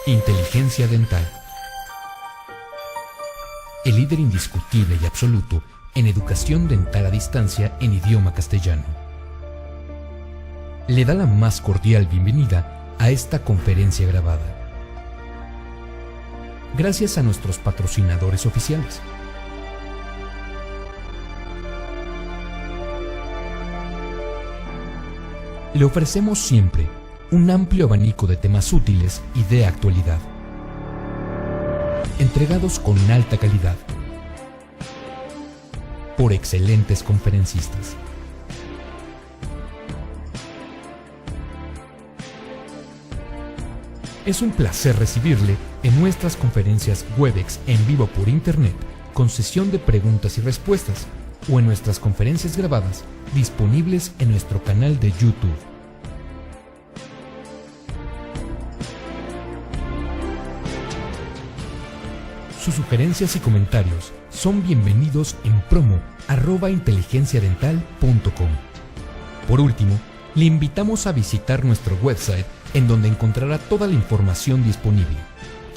Inteligencia dental. El líder indiscutible y absoluto en educación dental a distancia en idioma castellano. Le da la más cordial bienvenida a esta conferencia grabada. Gracias a nuestros patrocinadores oficiales. Le ofrecemos siempre un amplio abanico de temas útiles y de actualidad, entregados con alta calidad, por excelentes conferencistas. Es un placer recibirle en nuestras conferencias Webex en vivo por Internet, con sesión de preguntas y respuestas, o en nuestras conferencias grabadas disponibles en nuestro canal de YouTube. Sus sugerencias y comentarios son bienvenidos en promo@inteligenciadental.com. Por último, le invitamos a visitar nuestro website, en donde encontrará toda la información disponible: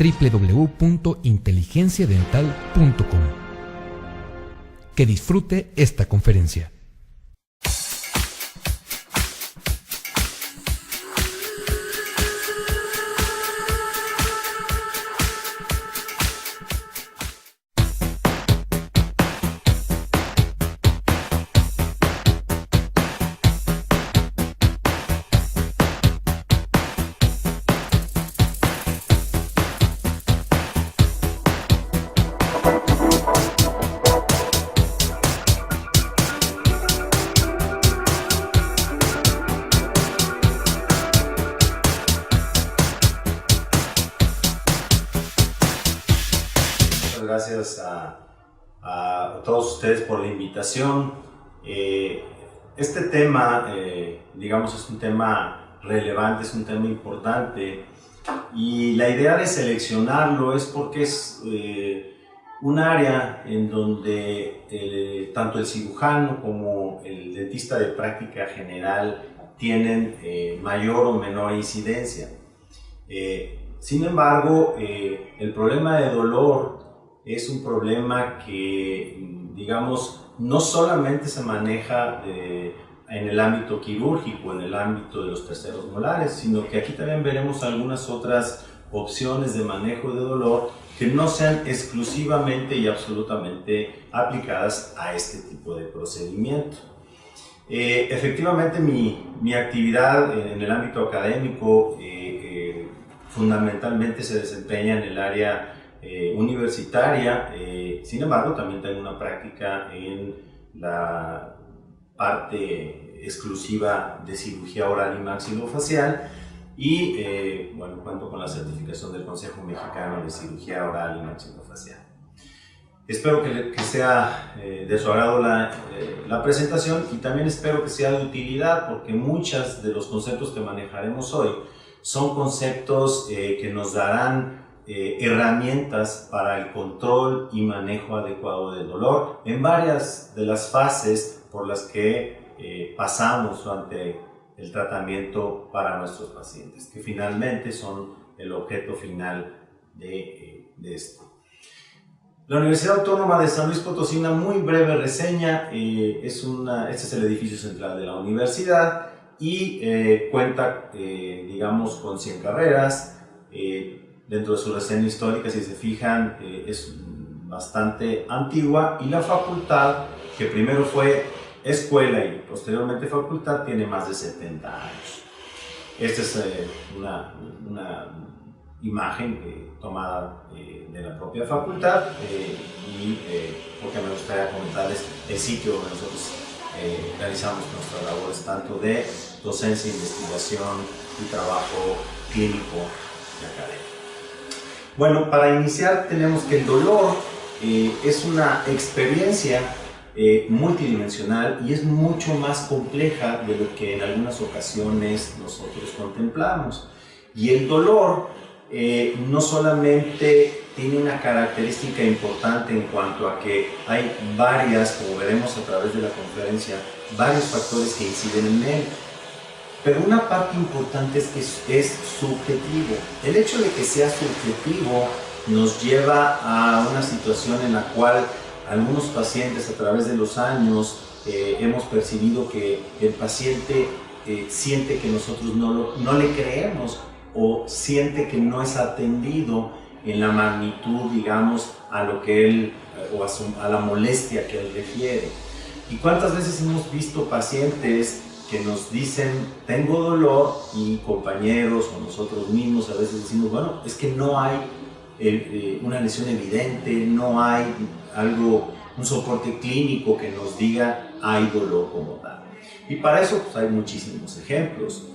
www.inteligenciadental.com. Que disfrute esta conferencia. Gracias a todos ustedes por la invitación. Este tema, digamos, es un tema relevante, es un tema importante, y la idea de seleccionarlo es porque es un área en donde tanto el cirujano como el dentista de práctica general tienen mayor o menor incidencia. Sin embargo, el problema de dolor es un problema que, digamos, no solamente se maneja en el ámbito quirúrgico, en el ámbito de los terceros molares, sino que aquí también veremos algunas otras opciones de manejo de dolor que no sean exclusivamente y absolutamente aplicadas a este tipo de procedimiento. Efectivamente, mi actividad en el ámbito académico fundamentalmente se desempeña en el área universitaria. Sin embargo, también tengo una práctica en la parte exclusiva de cirugía oral y maxilofacial, y bueno, cuento con la certificación del Consejo Mexicano de Cirugía Oral y Maxilofacial. Espero que sea de su agrado la presentación, y también espero que sea de utilidad, porque muchos de los conceptos que manejaremos hoy son conceptos que nos darán herramientas para el control y manejo adecuado del dolor en varias de las fases por las que pasamos durante el tratamiento para nuestros pacientes, que finalmente son el objeto final de esto. La Universidad Autónoma de San Luis Potosí, una muy breve reseña. Este es el edificio central de la universidad y cuenta, digamos, con 100 carreras. Dentro de su reseña histórica, si se fijan, es bastante antigua, y la facultad, que primero fue escuela y posteriormente facultad, tiene más de 70 años. Esta es una imagen tomada de la propia facultad, y porque me gustaría comentarles el sitio donde nosotros realizamos nuestras labores, tanto de docencia, investigación y trabajo clínico y académico. Bueno, para iniciar tenemos que el dolor es una experiencia multidimensional y es mucho más compleja de lo que en algunas ocasiones nosotros contemplamos. Y el dolor no solamente tiene una característica importante en cuanto a que hay varias, como veremos a través de la conferencia, varios factores que inciden en él. Pero una parte importante es que es subjetivo. El hecho de que sea subjetivo nos lleva a una situación en la cual algunos pacientes a través de los años hemos percibido que el paciente siente que nosotros no le creemos o siente que no es atendido en la magnitud, digamos, a lo que él o a la molestia que él refiere. ¿Y cuántas veces hemos visto pacientes que nos dicen, tengo dolor, y compañeros o nosotros mismos a veces decimos, bueno, es que no hay una lesión evidente, no hay un soporte clínico que nos diga hay dolor como tal? Y para eso pues, hay muchísimos ejemplos.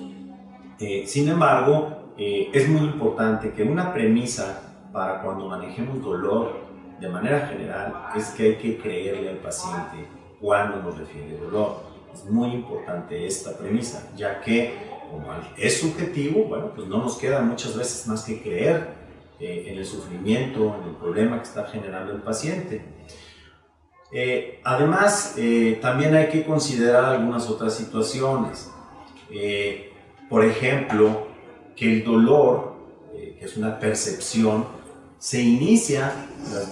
Sin embargo, es muy importante que una premisa para cuando manejemos dolor de manera general es que hay que creerle al paciente cuando nos refiere dolor. Es muy importante esta premisa, ya que como es subjetivo, bueno, pues no nos queda muchas veces más que creer en el sufrimiento, en el problema que está generando el paciente. Además, también hay que considerar algunas otras situaciones. Por ejemplo, que el dolor, que es una percepción, se inicia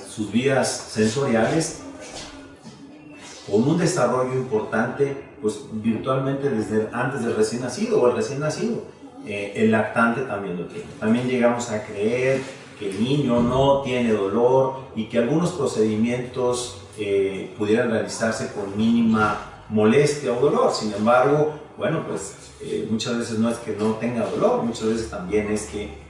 sus vías sensoriales con un desarrollo importante, pues virtualmente desde antes del recién nacido o el recién nacido. El lactante también lo tiene. También llegamos a creer que el niño no tiene dolor y que algunos procedimientos pudieran realizarse con mínima molestia o dolor. Sin embargo, bueno, pues muchas veces no es que no tenga dolor, muchas veces también es que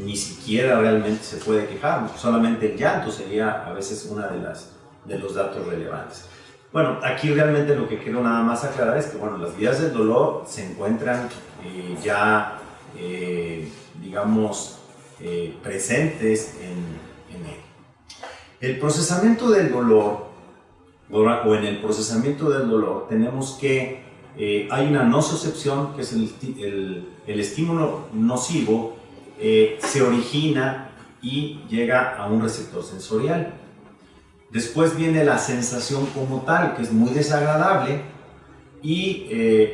ni siquiera realmente se puede quejar, solamente el llanto sería a veces una de los datos relevantes. Bueno, aquí realmente lo que quiero nada más aclarar es que bueno, las vías del dolor se encuentran digamos, presentes en él. El procesamiento del dolor, o en el procesamiento del dolor, tenemos que hay una nocicepción, que es el estímulo nocivo, se origina y llega a un receptor sensorial. Después viene la sensación como tal, que es muy desagradable y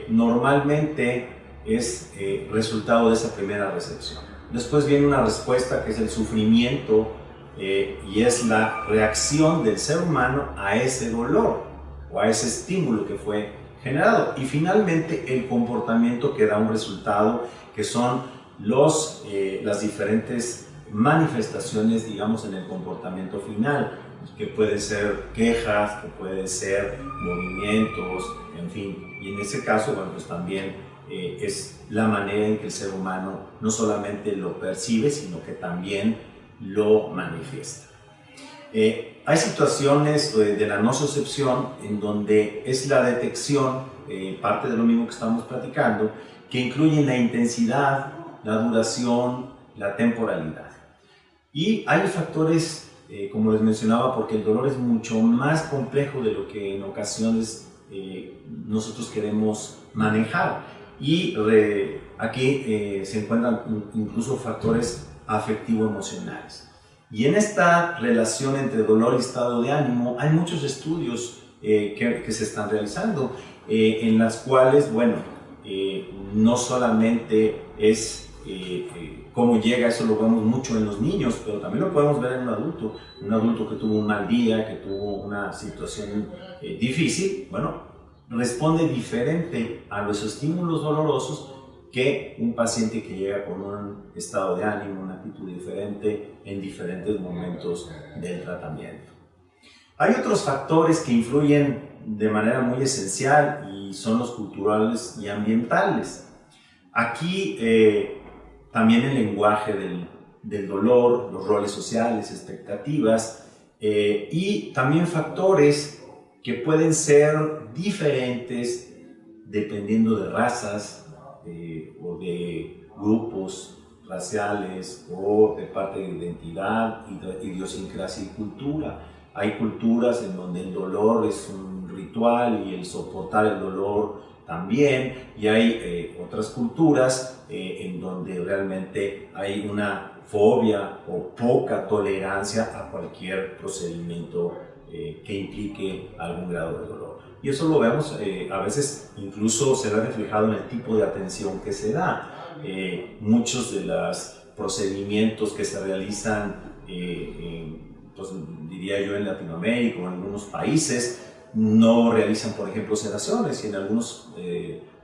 normalmente es resultado de esa primera recepción. Después viene una respuesta que es el sufrimiento y es la reacción del ser humano a ese dolor o a ese estímulo que fue generado. Y finalmente el comportamiento que da un resultado, que son las diferentes manifestaciones, digamos, en el comportamiento final, que pueden ser quejas, que pueden ser movimientos, en fin. Y en ese caso, bueno, pues también es la manera en que el ser humano no solamente lo percibe, sino que también lo manifiesta. Hay situaciones de la nocicepción en donde es la detección, parte de lo mismo que estamos platicando, que incluyen la intensidad, la duración, la temporalidad. Y hay factores, como les mencionaba, porque el dolor es mucho más complejo de lo que en ocasiones nosotros queremos manejar. Y aquí se encuentran incluso factores afectivo-emocionales. Y en esta relación entre dolor y estado de ánimo hay muchos estudios que se están realizando, en las cuales, bueno, no solamente es cómo llega, eso lo vemos mucho en los niños, pero también lo podemos ver en un adulto que tuvo un mal día, que tuvo una situación difícil, bueno, responde diferente a los estímulos dolorosos que un paciente que llega con un estado de ánimo, una actitud diferente en diferentes momentos del tratamiento. Hay otros factores que influyen de manera muy esencial y son los culturales y ambientales. Aquí también el lenguaje del dolor, los roles sociales, expectativas y también factores que pueden ser diferentes dependiendo de razas o de grupos raciales o de parte de identidad, idiosincrasia y cultura. Hay culturas en donde el dolor es un ritual y el soportar el dolor también, y hay otras culturas en donde realmente hay una fobia o poca tolerancia a cualquier procedimiento que implique algún grado de dolor. Y eso lo vemos, a veces incluso se ve reflejado en el tipo de atención que se da. Muchos de los procedimientos que se realizan, pues, diría yo, en Latinoamérica o en algunos países, no realizan, por ejemplo, sedaciones, y en algunos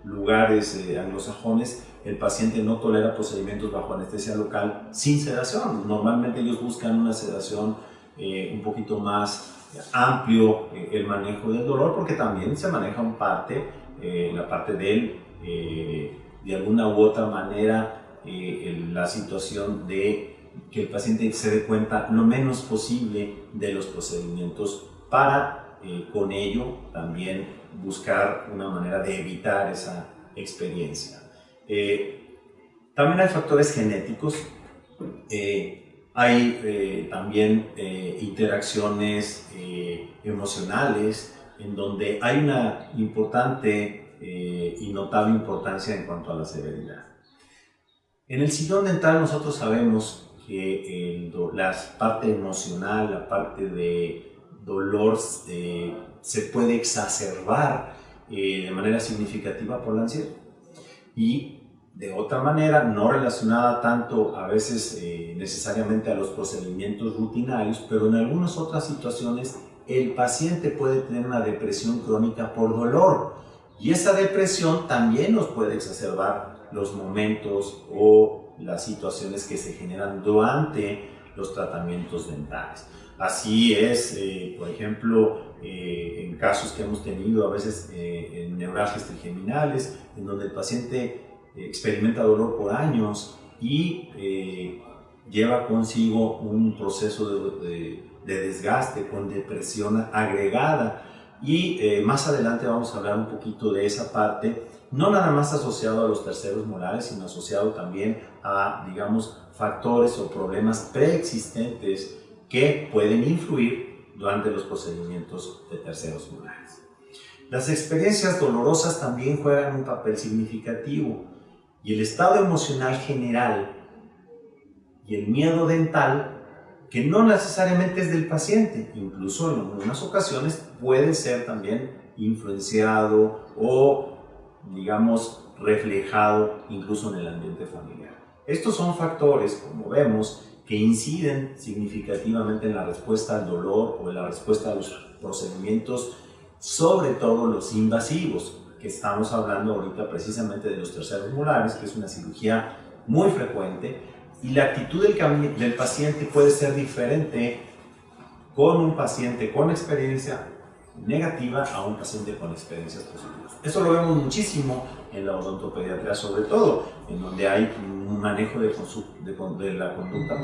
lugares anglosajones el paciente no tolera procedimientos bajo anestesia local sin sedación. Normalmente ellos buscan una sedación un poquito más amplio, el manejo del dolor, porque también se maneja la parte de alguna u otra manera, la situación de que el paciente se dé cuenta lo menos posible de los procedimientos para con ello también buscar una manera de evitar esa experiencia. También hay factores genéticos, hay también interacciones emocionales, en donde hay una importante y notable importancia en cuanto a la severidad. En el sillón dental nosotros sabemos que la parte emocional, la parte de dolor se puede exacerbar de manera significativa por la ansiedad, y de otra manera no relacionada tanto a veces necesariamente a los procedimientos rutinarios, pero en algunas otras situaciones el paciente puede tener una depresión crónica por dolor, y esa depresión también nos puede exacerbar los momentos o las situaciones que se generan durante los tratamientos dentales. Así es, por ejemplo, en casos que hemos tenido a veces en neuralgias trigeminales, en donde el paciente experimenta dolor por años y lleva consigo un proceso de desgaste con depresión agregada, y más adelante vamos a hablar un poquito de esa parte, no nada más asociado a los terceros molares, sino asociado también a, digamos, factores o problemas preexistentes que pueden influir durante los procedimientos de terceros molares. Las experiencias dolorosas también juegan un papel significativo, y el estado emocional general y el miedo dental, que no necesariamente es del paciente, incluso en algunas ocasiones puede ser también influenciado o, digamos, reflejado incluso en el ambiente familiar. Estos son factores, como vemos, que inciden significativamente en la respuesta al dolor o en la respuesta a los procedimientos, sobre todo los invasivos, que estamos hablando ahorita precisamente de los terceros molares, que es una cirugía muy frecuente, y la actitud del paciente puede ser diferente con un paciente con experiencia negativa a un paciente con experiencias positivas. Eso lo vemos muchísimo en la odontopediatría, sobre todo, en donde hay un manejo de la conducta,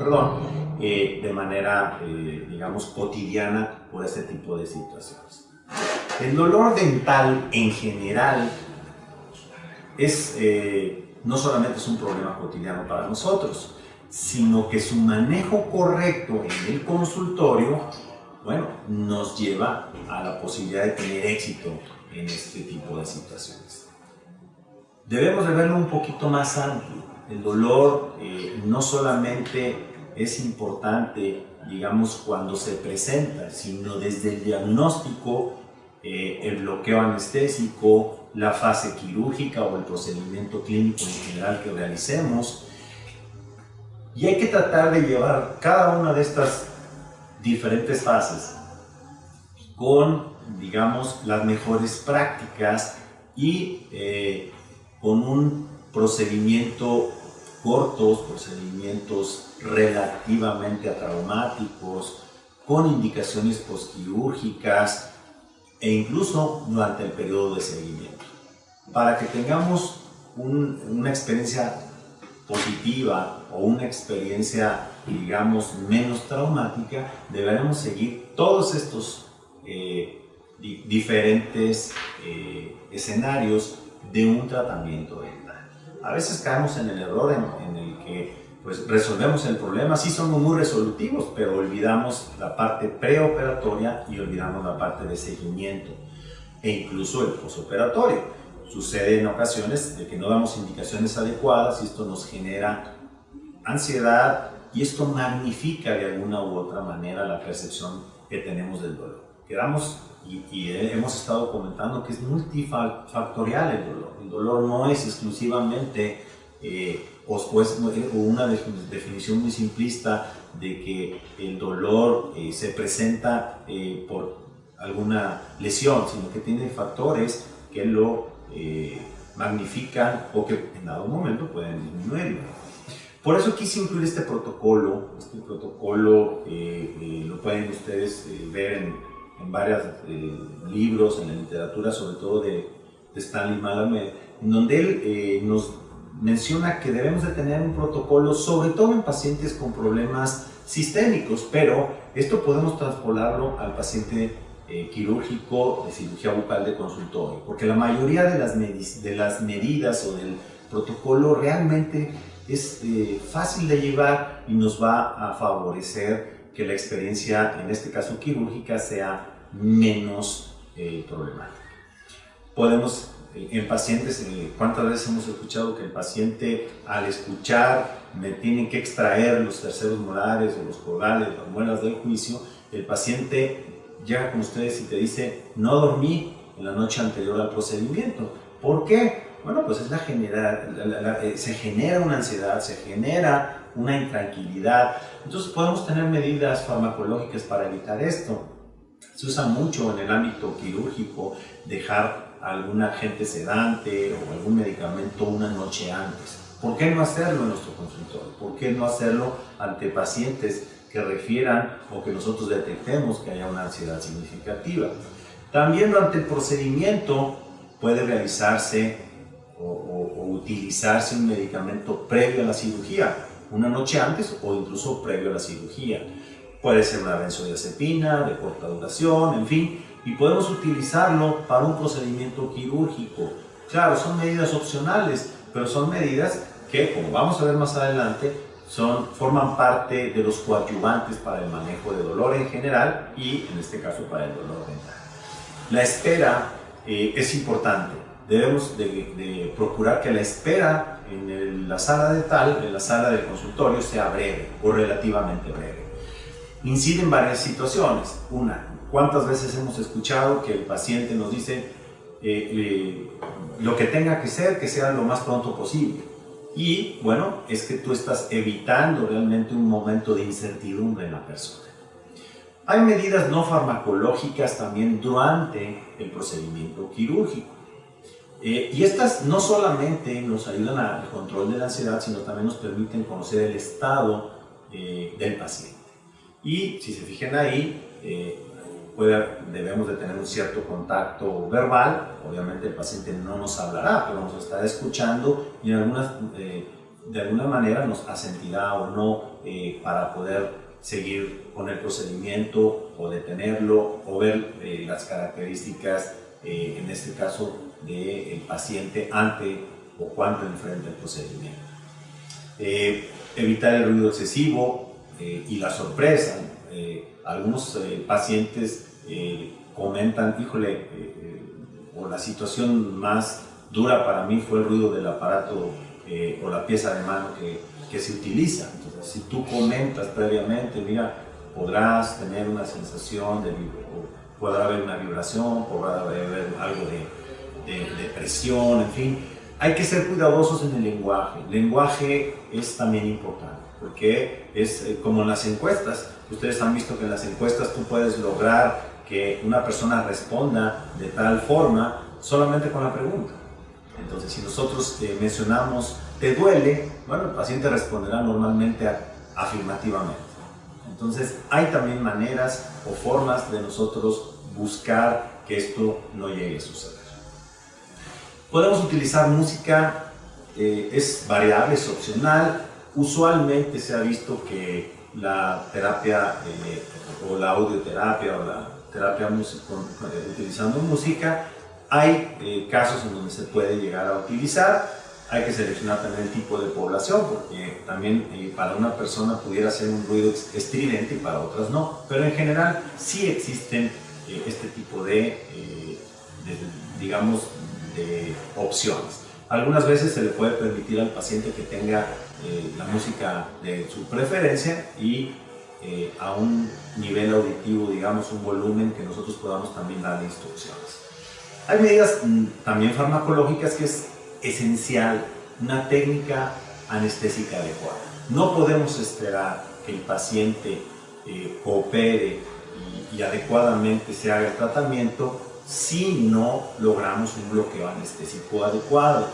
de manera, digamos, cotidiana por este tipo de situaciones. El dolor dental en general no solamente es un problema cotidiano para nosotros, sino que su manejo correcto en el consultorio, bueno, nos lleva a la posibilidad de tener éxito en este tipo de situaciones. Debemos de verlo un poquito más amplio. El dolor no solamente es importante, digamos, cuando se presenta, sino desde el diagnóstico, el bloqueo anestésico, la fase quirúrgica o el procedimiento clínico en general que realicemos. Y hay que tratar de llevar cada una de estas diferentes fases con, digamos, las mejores prácticas y con un procedimiento cortos, procedimientos relativamente atraumáticos, con indicaciones postquirúrgicas e incluso durante el periodo de seguimiento, para que tengamos una experiencia positiva o una experiencia, digamos, menos traumática. Deberemos seguir todos estos diferentes escenarios de un tratamiento dental. A veces caemos en el error en el que pues, resolvemos el problema, sí somos muy resolutivos, pero olvidamos la parte preoperatoria y olvidamos la parte de seguimiento e incluso el posoperatorio. Sucede en ocasiones de que no damos indicaciones adecuadas y esto nos genera ansiedad, y esto magnifica de alguna u otra manera la percepción que tenemos del dolor. Quedamos y hemos estado comentando que es multifactorial el dolor. El dolor no es exclusivamente o una definición muy simplista de que el dolor se presenta por alguna lesión, sino que tiene factores que lo magnifican o que en dado momento pueden disminuirlo. Por eso quise incluir este protocolo. Este protocolo lo pueden ustedes ver en varios libros, en la literatura, sobre todo de Stanley Malamed, en donde él nos menciona que debemos de tener un protocolo, sobre todo en pacientes con problemas sistémicos, pero esto podemos traspolarlo al paciente quirúrgico de cirugía bucal de consultorio, porque la mayoría de las medidas o del protocolo realmente es fácil de llevar y nos va a favorecer que la experiencia, en este caso quirúrgica, sea menos problemática. Podemos, en pacientes, ¿cuántas veces hemos escuchado que el paciente al escuchar me tienen que extraer los terceros molares o los corales, las muelas del juicio? El paciente llega con ustedes y te dice: no dormí en la noche anterior al procedimiento. ¿Por qué? Bueno, pues se genera una ansiedad, se genera una intranquilidad. Entonces podemos tener medidas farmacológicas para evitar esto. Se usa mucho en el ámbito quirúrgico dejar algún agente sedante o algún medicamento una noche antes. ¿Por qué no hacerlo en nuestro consultorio? ¿Por qué no hacerlo ante pacientes que refieran o que nosotros detectemos que haya una ansiedad significativa? También durante el procedimiento puede realizarse o utilizarse un medicamento previo a la cirugía, una noche antes o incluso previo a la cirugía. Puede ser una benzodiazepina de corta duración, en fin, y podemos utilizarlo para un procedimiento quirúrgico. Claro, son medidas opcionales, pero son medidas que, como vamos a ver más adelante, forman parte de los coadyuvantes para el manejo de dolor en general y, en este caso, para el dolor dental. La espera es importante. Debemos de procurar que la espera en la sala dental, en la sala del consultorio, sea breve o relativamente breve. Incide en varias situaciones. Una, ¿cuántas veces hemos escuchado que el paciente nos dice lo que tenga que sea lo más pronto posible? Y bueno, es que tú estás evitando realmente un momento de incertidumbre en la persona. Hay medidas no farmacológicas también durante el procedimiento quirúrgico. Y estas no solamente nos ayudan al control de la ansiedad, sino también nos permiten conocer el estado del paciente. Y si se fijan ahí, debemos de tener un cierto contacto verbal. Obviamente el paciente no nos hablará, pero nos estará escuchando y de alguna manera nos asentirá o no para poder seguir con el procedimiento o detenerlo o ver las características, en este caso, del paciente ante o cuando enfrenta el procedimiento. Evitar el ruido excesivo y la sorpresa. Algunos pacientes comentan: híjole, o la situación más dura para mí fue el ruido del aparato o la pieza de mano que se utiliza. Entonces, si tú comentas previamente, mira, podrás tener una sensación podrá haber una vibración, podrá haber algo de presión, en fin. Hay que ser cuidadosos en el lenguaje. El lenguaje es también importante, porque es como en las encuestas. Ustedes han visto que en las encuestas tú puedes lograr que una persona responda de tal forma solamente con la pregunta. Entonces, si nosotros mencionamos ¿te duele?, bueno, el paciente responderá normalmente afirmativamente. Entonces, hay también maneras o formas de nosotros buscar que esto no llegue a suceder. Podemos utilizar música, es variable, es opcional. Usualmente se ha visto que la terapia o la audioterapia o la terapia utilizando música, hay casos en donde se puede llegar a utilizar. Hay que seleccionar también el tipo de población, porque también para una persona pudiera ser un ruido estridente y para otras no. Pero en general sí existen este tipo de opciones. Algunas veces se le puede permitir al paciente que tenga la música de su preferencia y a un nivel auditivo, digamos, un volumen que nosotros podamos también darle instrucciones. Hay medidas también farmacológicas que es esencial, una técnica anestésica adecuada. No podemos esperar que el paciente coopere y adecuadamente se haga el tratamiento si no logramos un bloqueo anestésico adecuado.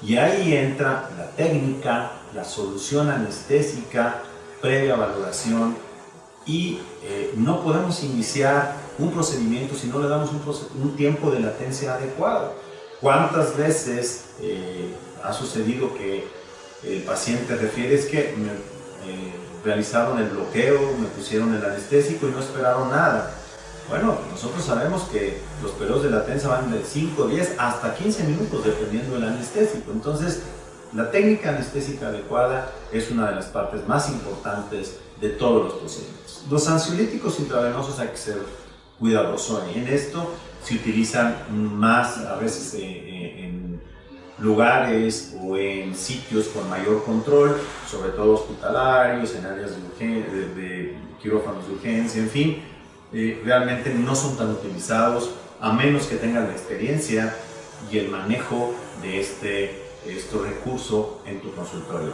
Y ahí entra la técnica, la solución anestésica, previa valoración, y no podemos iniciar un procedimiento si no le damos un tiempo de latencia adecuado. ¿Cuántas veces ha sucedido que el paciente refiere es que me realizaron el bloqueo, me pusieron el anestésico y no esperaron nada? Bueno, nosotros sabemos que los periodos de latencia van de 5, 10 hasta 15 minutos dependiendo del anestésico. Entonces, la técnica anestésica adecuada es una de las partes más importantes de todos los procedimientos. Los ansiolíticos intravenosos hay que ser cuidadosos en esto. Se utilizan más a veces en lugares o en sitios con mayor control, sobre todo hospitalarios, en áreas de quirófanos de urgencia, en fin. Realmente no son tan utilizados a menos que tengan la experiencia y el manejo de este recurso en tu consultorio.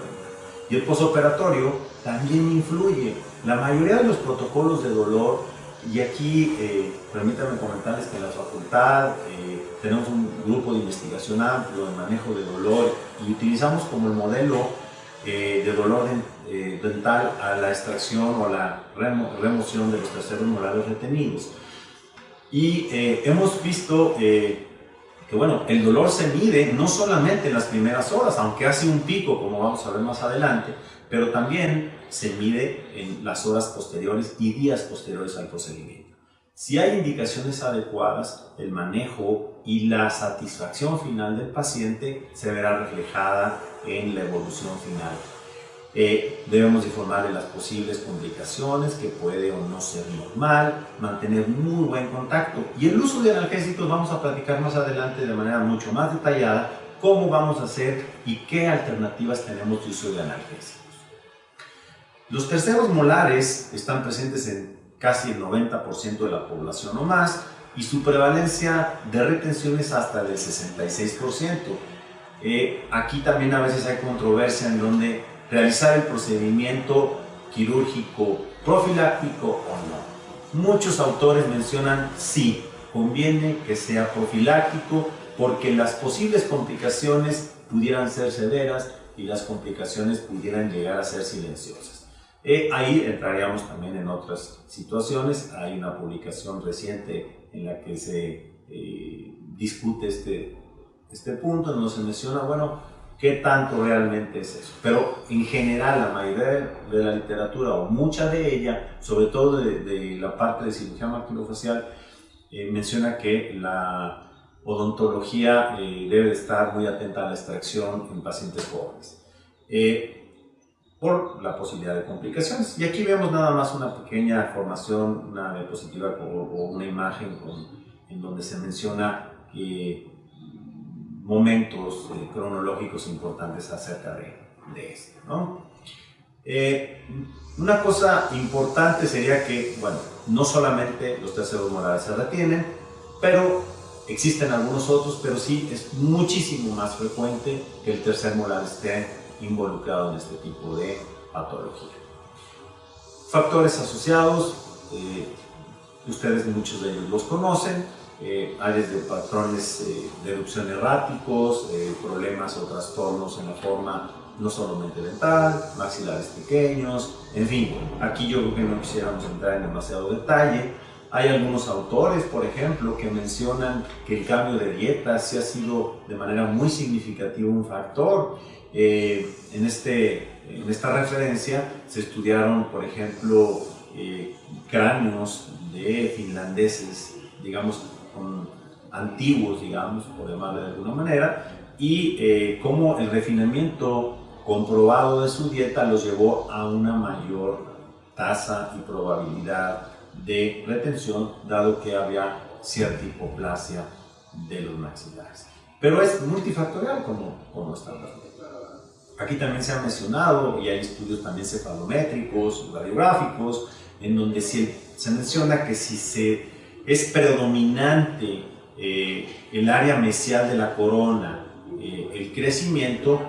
Y el posoperatorio también influye. La mayoría de los protocolos de dolor, y aquí permítanme comentarles que en la facultad tenemos un grupo de investigación amplio de manejo de dolor y utilizamos como el modelo de dolor dental a la extracción o a la remoción de los terceros molares retenidos. Y hemos visto que bueno, el dolor se mide no solamente en las primeras horas, aunque hace un pico, como vamos a ver más adelante, pero también se mide en las horas posteriores y días posteriores al procedimiento. Si hay indicaciones adecuadas, el manejo y la satisfacción final del paciente se verá reflejada en la evolución final. Debemos informar de las posibles complicaciones, que puede o no ser normal, mantener muy buen contacto. Y el uso de analgésicos vamos a platicar más adelante de manera mucho más detallada cómo vamos a hacer y qué alternativas tenemos de uso de analgésicos. Los terceros molares están presentes en casi el 90% de la población o más, y su prevalencia de retención es hasta del 66%. Aquí también a veces hay controversia en donde realizar el procedimiento quirúrgico profiláctico o no. Muchos autores mencionan sí, conviene que sea profiláctico porque las posibles complicaciones pudieran ser severas y las complicaciones pudieran llegar a ser silenciosas. Ahí entraríamos también en otras situaciones. Hay una publicación reciente en la que se discute este punto, en donde se menciona, bueno, qué tanto realmente es eso. Pero en general la mayoría de la literatura, o mucha de ella, sobre todo de la parte de cirugía maxilofacial, menciona que la odontología debe estar muy atenta a la extracción en pacientes jóvenes. Por la posibilidad de complicaciones. Y aquí vemos nada más una pequeña formación, una diapositiva o una imagen en donde se menciona momentos cronológicos importantes acerca de esto, ¿no? Una cosa importante sería que, bueno, no solamente los terceros molares se retienen, pero existen algunos otros, pero sí es muchísimo más frecuente que el tercer molar esté involucrado en este tipo de patología. Factores asociados, ustedes muchos de ellos los conocen, hay desde patrones de erupción erráticos, problemas o trastornos en la forma no solamente dental, maxilares pequeños, en fin, aquí yo creo que no quisiéramos entrar en demasiado detalle. Hay algunos autores, por ejemplo, que mencionan que el cambio de dieta sí ha sido de manera muy significativa un factor. En esta referencia se estudiaron, por ejemplo, cráneos de finlandeses, digamos, antiguos, digamos, por llamarlo de alguna manera, y cómo el refinamiento comprobado de su dieta los llevó a una mayor tasa y probabilidad de retención, dado que había cierta hipoplasia de los maxilares. pero es multifactorial como está hablando. Aquí también se ha mencionado, y hay estudios también cefalométricos, radiográficos, en donde se menciona que si es predominante el área mesial de la corona, el crecimiento,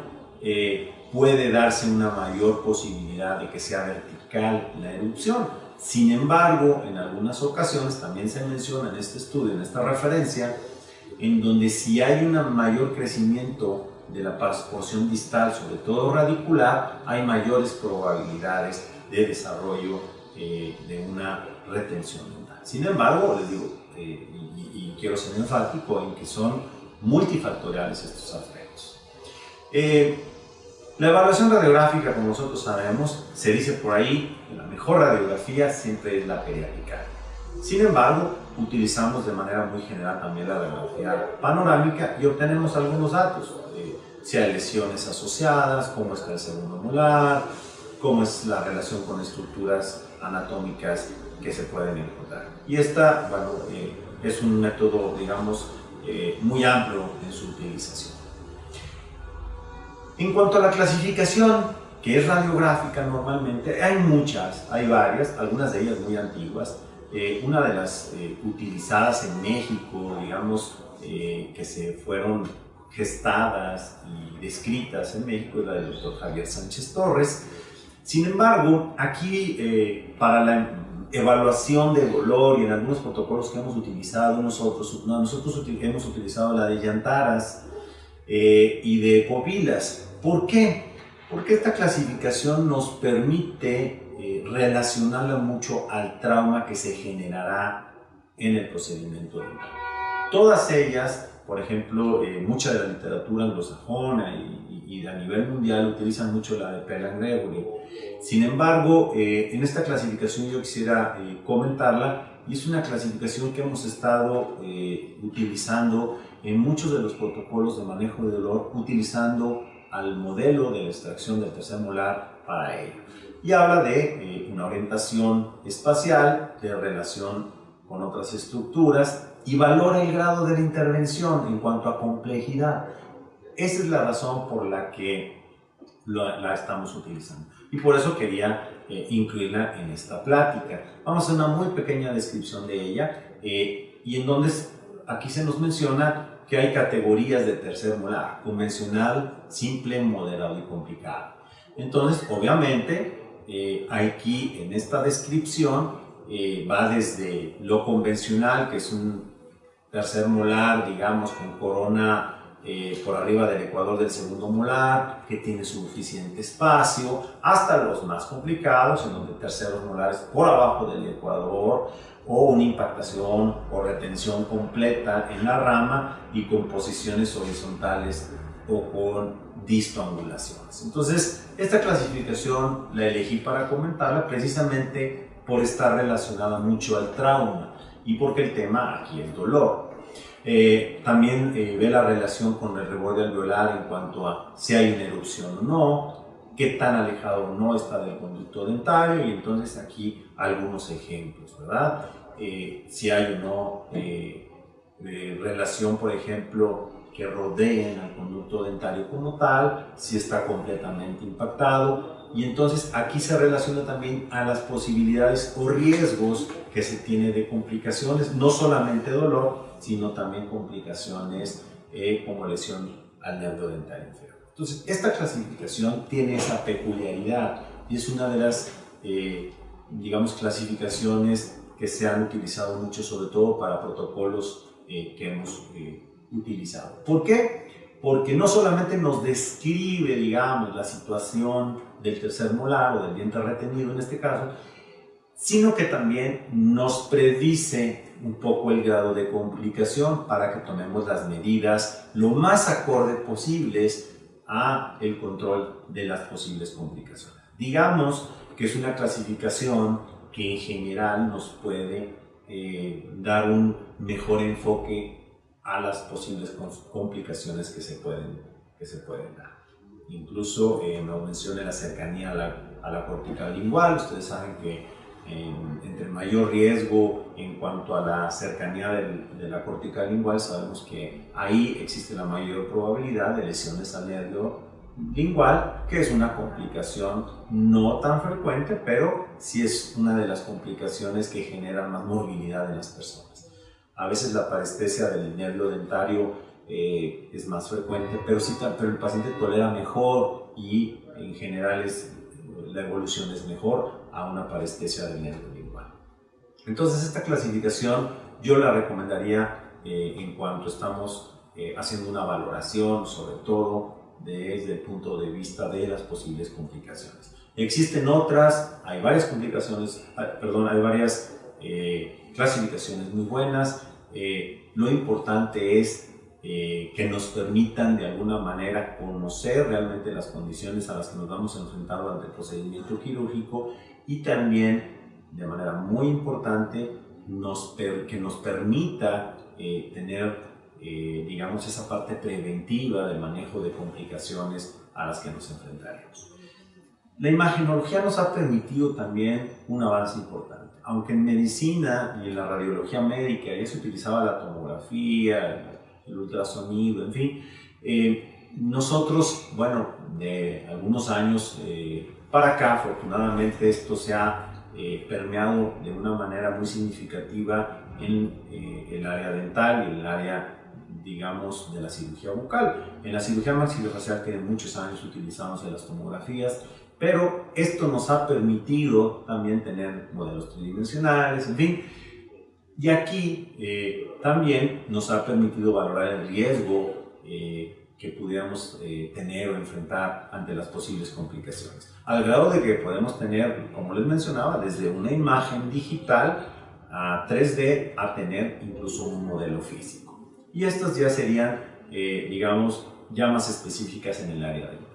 puede darse una mayor posibilidad de que sea vertical la erupción. Sin embargo, en algunas ocasiones también se menciona en este estudio, en esta referencia, en donde si hay un mayor crecimiento de la porción distal, sobre todo radicular, hay mayores probabilidades de desarrollo de una retención dental. Sin embargo, les digo, y quiero ser enfático en que son multifactoriales estos aspectos. La evaluación radiográfica, como nosotros sabemos, se dice por ahí que la mejor radiografía siempre es la periapical. Sin embargo, utilizamos de manera muy general también la radiografía panorámica y obtenemos algunos datos, si hay lesiones asociadas, cómo está el segundo molar, cómo es la relación con estructuras anatómicas que se pueden encontrar. Y esta, bueno, es un método, digamos, muy amplio en su utilización. En cuanto a la clasificación, que es radiográfica normalmente, hay muchas, hay varias, algunas de ellas muy antiguas. Una de las utilizadas en México, digamos, que se fueron gestadas y descritas en México, es la del doctor Javier Sánchez Torres. Sin embargo, aquí para la evaluación de dolor y en algunos protocolos que hemos utilizado nosotros hemos utilizado la de llantaras y de pupilas. ¿Por qué? Porque esta clasificación nos permite relacionarla mucho al trauma que se generará en el procedimiento dental. Todas ellas, por ejemplo, mucha de la literatura anglosajona y a nivel mundial utilizan mucho la de Pelland-Gregory. Sin embargo, en esta clasificación yo quisiera comentarla, y es una clasificación que hemos estado utilizando en muchos de los protocolos de manejo de dolor, utilizando al modelo de la extracción del tercer molar para ello. Y habla de una orientación espacial, de relación con otras estructuras, y valora el grado de la intervención en cuanto a complejidad. Esa es la razón por la que la estamos utilizando. Y por eso quería incluirla en esta plática. Vamos a hacer una muy pequeña descripción de ella, y en donde aquí se nos menciona que hay categorías de tercer molar: convencional, simple, moderado y complicado. Entonces, obviamente, aquí en esta descripción va desde lo convencional, que es un tercer molar, digamos, con corona por arriba del ecuador del segundo molar, que tiene suficiente espacio, hasta los más complicados, en donde terceros molares por abajo del ecuador, o una impactación o retención completa en la rama y con posiciones horizontales o con distoangulaciones. Entonces, esta clasificación la elegí para comentarla precisamente por estar relacionada mucho al trauma y porque el tema aquí es dolor. También ve la relación con el reborde alveolar en cuanto a si hay una erupción o no, qué tan alejado o no está del conducto dentario, y entonces aquí algunos ejemplos, ¿verdad? Si hay o no relación, por ejemplo, que rodeen al conducto dentario como tal, si está completamente impactado, y entonces aquí se relaciona también a las posibilidades o riesgos que se tiene de complicaciones, no solamente dolor, sino también complicaciones como lesión al nervio dentario inferior. Entonces, esta clasificación tiene esa peculiaridad y es una de las, digamos, clasificaciones que se han utilizado mucho, sobre todo para protocolos que hemos utilizado. ¿Por qué? Porque no solamente nos describe, digamos, la situación del tercer molar o del diente retenido en este caso, sino que también nos predice un poco el grado de complicación para que tomemos las medidas lo más acorde posibles a el control de las posibles complicaciones. Digamos que es una clasificación que en general nos puede dar un mejor enfoque a las posibles complicaciones que se pueden dar. Incluso nos menciona la cercanía a la cortical lingual. Ustedes saben que entre mayor riesgo en en cuanto a la cercanía de la cortical lingual, sabemos que ahí existe la mayor probabilidad de lesiones al nervio lingual, que es una complicación no tan frecuente, pero sí es una de las complicaciones que generan más morbilidad en las personas. A veces la parestesia del nervio dentario es más frecuente, pero el paciente tolera mejor y en general la evolución es mejor a una parestesia del nervio lingual. Entonces esta clasificación yo la recomendaría en cuanto estamos haciendo una valoración, sobre todo desde el punto de vista de las posibles complicaciones. Existen otras, hay varias complicaciones, hay varias clasificaciones muy buenas. Lo importante es que nos permitan de alguna manera conocer realmente las condiciones a las que nos vamos a enfrentar durante el procedimiento quirúrgico y también, de manera muy importante, que nos permita tener digamos, esa parte preventiva del manejo de complicaciones a las que nos enfrentaremos. La imagenología nos ha permitido también un avance importante. Aunque en medicina y en la radiología médica ya se utilizaba la tomografía, el ultrasonido, en fin, nosotros, bueno, de algunos años para acá, afortunadamente esto se ha permeado de una manera muy significativa en el área dental y en el área, digamos, de la cirugía bucal. En la cirugía maxilofacial, que de muchos años utilizamos en las tomografías, pero esto nos ha permitido también tener modelos tridimensionales, en fin. Y aquí también nos ha permitido valorar el riesgo que pudiéramos tener o enfrentar ante las posibles complicaciones. Al grado de que podemos tener, como les mencionaba, desde una imagen digital a 3D a tener incluso un modelo físico. Y estas ya serían, digamos, ya más específicas en el área dental.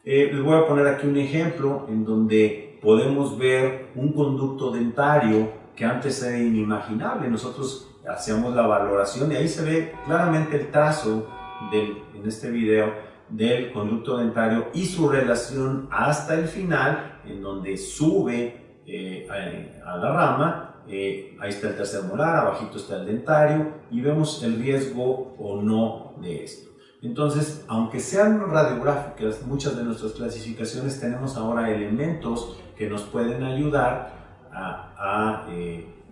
Les voy a poner aquí un ejemplo en donde podemos ver un conducto dentario que antes era inimaginable. Nosotros hacíamos la valoración y ahí se ve claramente el trazo en este video del conducto dentario y su relación hasta el final, en donde sube a la rama. Ahí está el tercer molar, abajito está el dentario y vemos el riesgo o no de esto. Entonces, aunque sean radiográficas, muchas de nuestras clasificaciones tenemos ahora elementos que nos pueden ayudar a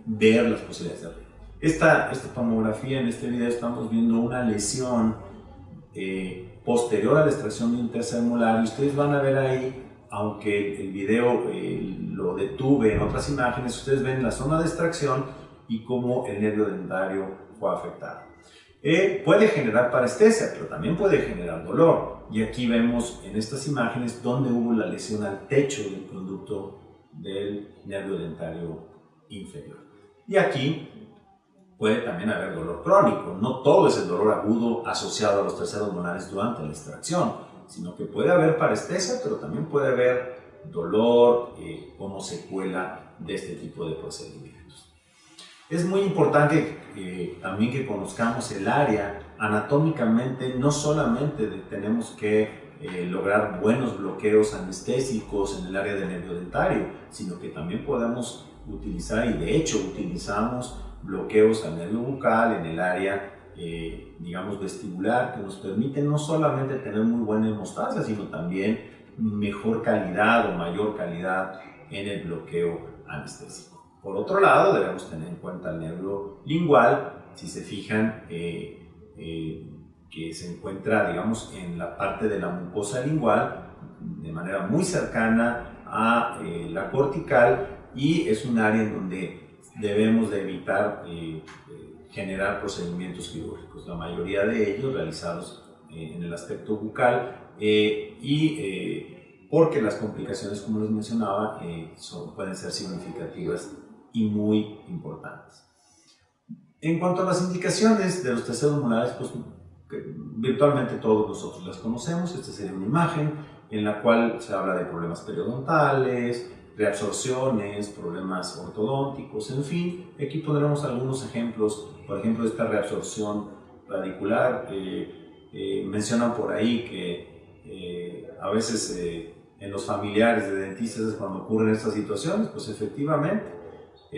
ver las posibilidades de riesgo. Esta tomografía, en este video estamos viendo una lesión posterior a la extracción de un tercer molar y ustedes van a ver ahí, aunque el video lo detuve en otras imágenes, ustedes ven la zona de extracción y cómo el nervio dentario fue afectado. Puede generar parestesia, pero también puede generar dolor. Y aquí vemos en estas imágenes donde hubo la lesión al techo del conducto del nervio dentario inferior. Y aquí puede también haber dolor crónico. No todo es el dolor agudo asociado a los terceros molares durante la extracción, sino que puede haber parestesia, pero también puede haber dolor como secuela de este tipo de procedimientos. Es muy importante también que conozcamos el área anatómicamente. No solamente tenemos que lograr buenos bloqueos anestésicos en el área del nervio dentario, sino que también podemos utilizar, y de hecho utilizamos, bloqueos al nervio bucal en el área digamos vestibular, que nos permiten no solamente tener muy buena hemostasia, sino también mejor calidad o mayor calidad en el bloqueo anestésico. Por otro lado, debemos tener en cuenta el nervio lingual. Si se fijan, que se encuentra, digamos, en la parte de la mucosa lingual, de manera muy cercana a la cortical, y es un área en donde debemos de evitar generar procedimientos quirúrgicos, la mayoría de ellos realizados en el aspecto bucal, porque las complicaciones, como les mencionaba, pueden ser significativas y muy importantes. En cuanto a las indicaciones de los terceros molares, pues virtualmente todos nosotros las conocemos. Esta sería una imagen en la cual se habla de problemas periodontales, reabsorciones, problemas ortodónticos, en fin. Aquí pondremos algunos ejemplos, por ejemplo, esta reabsorción radicular. Mencionan por ahí que a veces en los familiares de dentistas es cuando ocurren estas situaciones. Pues efectivamente,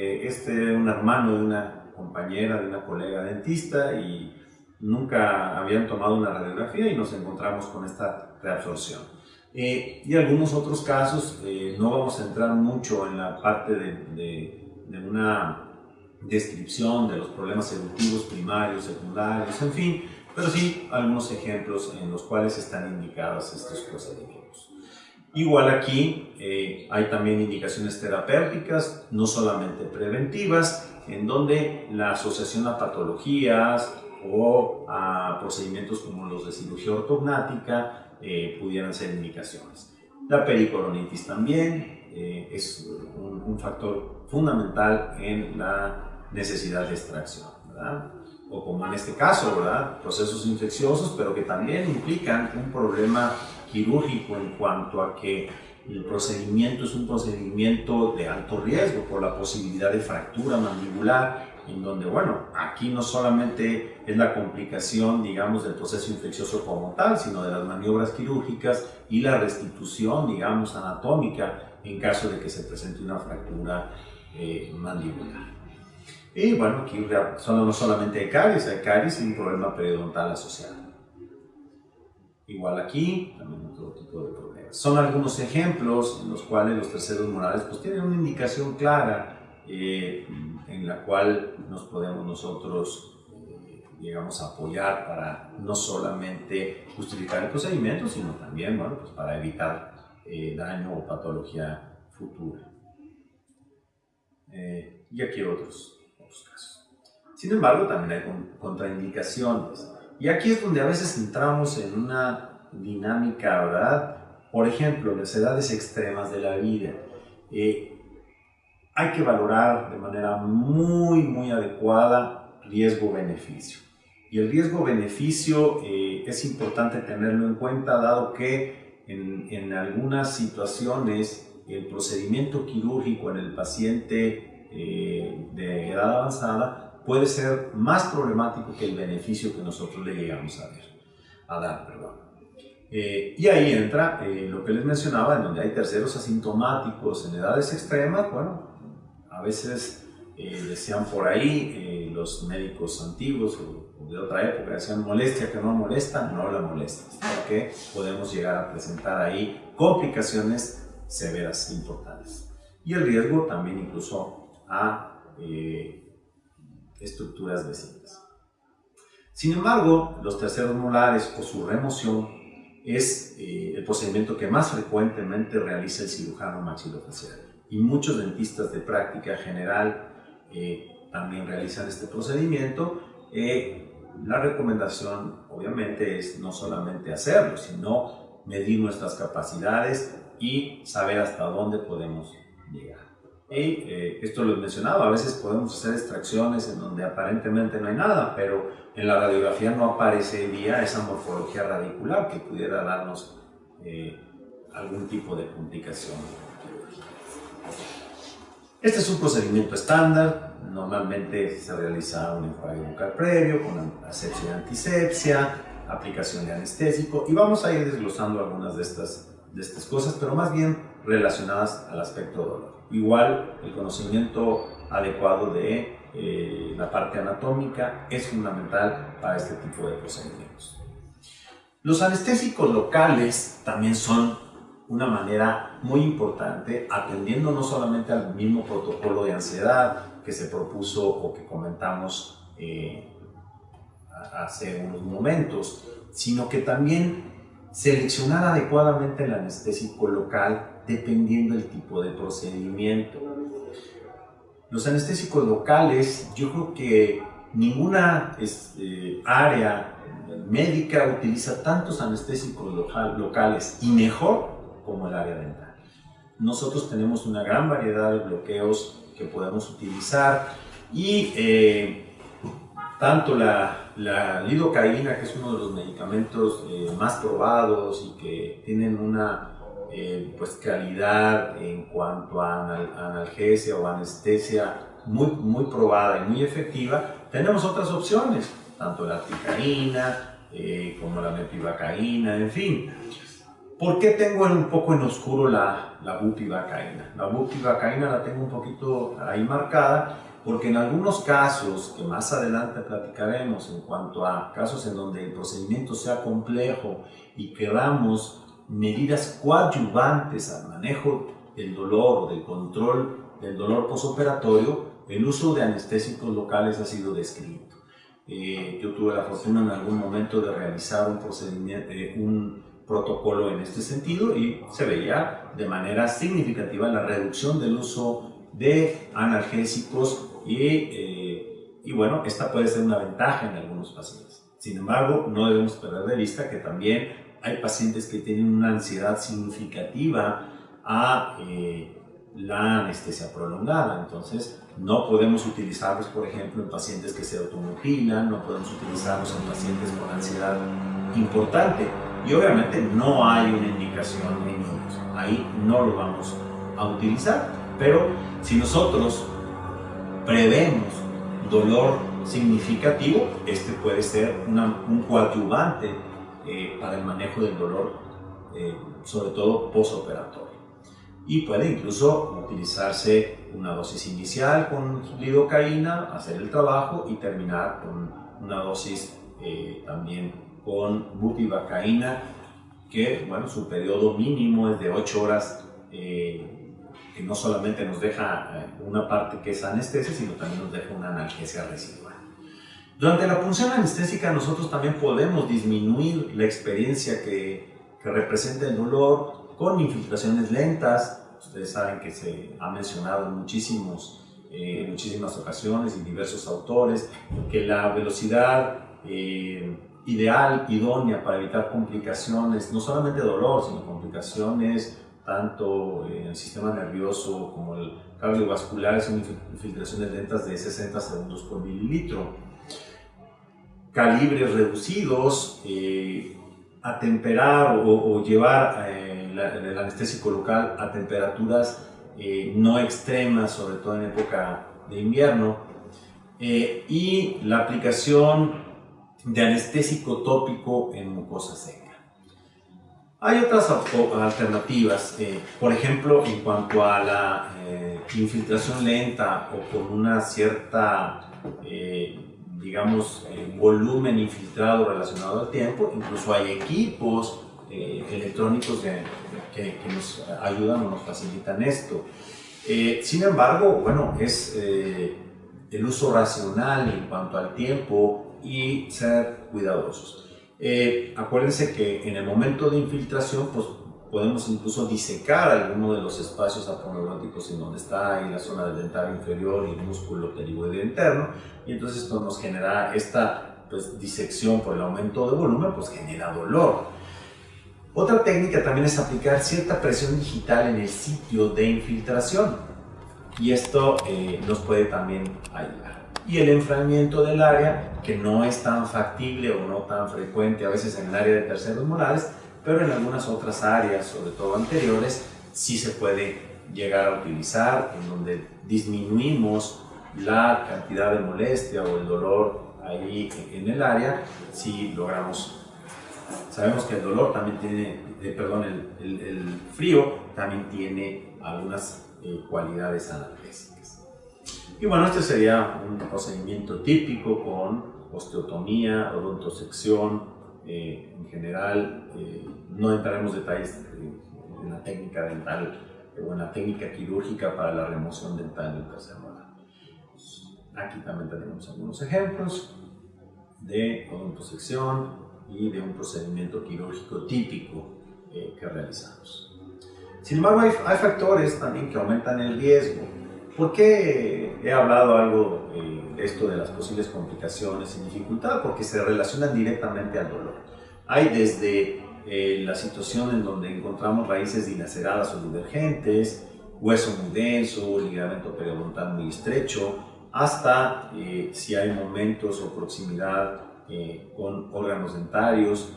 un hermano de una compañera, de una colega dentista, y nunca habían tomado una radiografía y nos encontramos con esta reabsorción. Y algunos otros casos, no vamos a entrar mucho en la parte de una descripción de los problemas eructivos primarios, secundarios, en fin, pero sí algunos ejemplos en los cuales están indicados estos procedimientos. Igual aquí hay también indicaciones terapéuticas, no solamente preventivas, en donde la asociación a patologías o a procedimientos como los de cirugía ortognática pudieran ser indicaciones. La pericoronitis también es un factor fundamental en la necesidad de extracción, ¿verdad? O como en este caso, ¿verdad? Procesos infecciosos, pero que también implican un problema quirúrgico en cuanto a que el procedimiento es un procedimiento de alto riesgo por la posibilidad de fractura mandibular, en donde, bueno, aquí no solamente es la complicación, digamos, del proceso infeccioso como tal, sino de las maniobras quirúrgicas y la restitución, digamos, anatómica en caso de que se presente una fractura mandibular. Y bueno, aquí no solamente hay caries y un problema periodontal asociado. Igual aquí, también otro tipo de problemas. Son algunos ejemplos en los cuales los terceros molares pues tienen una indicación clara en la cual nos podemos nosotros, digamos, apoyar para no solamente justificar el procedimiento, sino también, bueno, pues para evitar daño o patología futura. Y aquí otros casos. Sin embargo, también hay contraindicaciones. Y aquí es donde a veces entramos en una dinámica, ¿verdad? Por ejemplo, las edades extremas de la vida. Hay que valorar de manera muy adecuada riesgo-beneficio. Y el riesgo-beneficio es importante tenerlo en cuenta, dado que en algunas situaciones el procedimiento quirúrgico en el paciente de edad avanzada puede ser más problemático que el beneficio que nosotros le llegamos a dar. Y ahí entra lo que les mencionaba, en donde hay terceros asintomáticos en edades extremas. Bueno, a veces decían por ahí los médicos antiguos o de otra época, decían molestia que no molesta, no la molestas, porque podemos llegar a presentar ahí complicaciones severas importantes. Y el riesgo también incluso a estructuras vecinas. Sin embargo, los terceros molares o su remoción es el procedimiento que más frecuentemente realiza el cirujano maxilofacial, y muchos dentistas de práctica general también realizan este procedimiento. La recomendación obviamente es no solamente hacerlo, sino medir nuestras capacidades y saber hasta dónde podemos llegar. Y esto lo mencionaba, a veces podemos hacer extracciones en donde aparentemente no hay nada, pero en la radiografía no aparecería esa morfología radicular que pudiera darnos algún tipo de complicación. Este es un procedimiento estándar, normalmente se realiza un enjuague bucal previo con asepsia y antisepsia, aplicación de anestésico, y vamos a ir desglosando algunas de estas cosas, pero más bien relacionadas al aspecto dolor. Igual, el conocimiento adecuado de la parte anatómica es fundamental para este tipo de procedimientos. Los anestésicos locales también son una manera muy importante, atendiendo no solamente al mismo protocolo de ansiedad que se propuso o que comentamos hace unos momentos, sino que también seleccionar adecuadamente el anestésico local dependiendo del tipo de procedimiento. Los anestésicos locales, yo creo que ninguna área médica utiliza tantos anestésicos locales y mejor como el área dental. Nosotros tenemos una gran variedad de bloqueos que podemos utilizar, y tanto la lidocaína, que es uno de los medicamentos más probados y que tienen una calidad en cuanto a analgesia o anestesia muy probada y muy efectiva. Tenemos otras opciones, tanto la articaína como la mepivacaína, en fin. ¿Por qué tengo un poco en oscuro la bupivacaína? La bupivacaína la tengo un poquito ahí marcada porque en algunos casos, que más adelante platicaremos en cuanto a casos en donde el procedimiento sea complejo y queramos medidas coadyuvantes al manejo del dolor o del control del dolor posoperatorio, el uso de anestésicos locales ha sido descrito. Yo tuve la fortuna en algún momento de realizar un procedimiento, un protocolo en este sentido y se veía de manera significativa la reducción del uso de analgésicos y bueno, esta puede ser una ventaja en algunos pacientes. Sin embargo, no debemos perder de vista que también hay pacientes que tienen una ansiedad significativa a la anestesia prolongada. Entonces, no podemos utilizarlos, por ejemplo, en pacientes que se automutilan, no podemos utilizarlos en pacientes con ansiedad importante. Y obviamente no hay una indicación en niños. Ahí no lo vamos a utilizar. Pero si nosotros prevemos dolor significativo, este puede ser un coadyuvante para el manejo del dolor, sobre todo posoperatorio. Y puede incluso utilizarse una dosis inicial con lidocaína, hacer el trabajo y terminar con una dosis también con bupivacaína, que bueno, su periodo mínimo es de 8 horas, que no solamente nos deja una parte que es anestesia, sino también nos deja una analgesia residual. Durante la punción anestésica nosotros también podemos disminuir la experiencia que representa el dolor con infiltraciones lentas. Ustedes saben que se ha mencionado en muchísimas ocasiones y diversos autores que la velocidad ideal, idónea para evitar complicaciones, no solamente dolor, sino complicaciones tanto en el sistema nervioso como el cardiovascular, son infiltraciones lentas de 60 segundos por mililitro. Calibres reducidos, atemperar o llevar el anestésico local a temperaturas no extremas, sobre todo en época de invierno, y la aplicación de anestésico tópico en mucosa seca. Hay otras alternativas, por ejemplo, en cuanto a la infiltración lenta o con una cierta, volumen infiltrado relacionado al tiempo. Incluso hay equipos electrónicos que nos ayudan o nos facilitan esto. Sin embargo, bueno, es el uso racional en cuanto al tiempo y ser cuidadosos. Acuérdense que en el momento de infiltración, pues podemos incluso disecar alguno de los espacios aponeuróticos en donde está ahí la zona del dentario inferior y el músculo pterigoideo interno, y entonces esto nos genera esta disección por el aumento de volumen, pues genera dolor. Otra técnica también es aplicar cierta presión digital en el sitio de infiltración, y esto nos puede también ayudar. Y el enfriamiento del área, que no es tan factible o no tan frecuente a veces en el área de terceros molares, pero en algunas otras áreas, sobre todo anteriores, sí se puede llegar a utilizar, en donde disminuimos la cantidad de molestia o el dolor ahí en el área, si logramos. Sabemos que el dolor también tiene, el frío también tiene algunas cualidades analgésicas. Y bueno, este sería un procedimiento típico con osteotomía, odontosección. En general, no entraremos en detalles en la técnica dental o en la técnica quirúrgica para la remoción dental del tercer molar. Aquí también tenemos algunos ejemplos de odontosección y de un procedimiento quirúrgico típico que realizamos. Sin embargo, hay factores también que aumentan el riesgo. ¿Por qué he hablado algo de esto de las posibles complicaciones y dificultad? Porque se relacionan directamente al dolor. Hay desde la situación en donde encontramos raíces dilaceradas o divergentes, hueso muy denso, ligamento periodontal muy estrecho, hasta si hay momentos o proximidad con órganos dentarios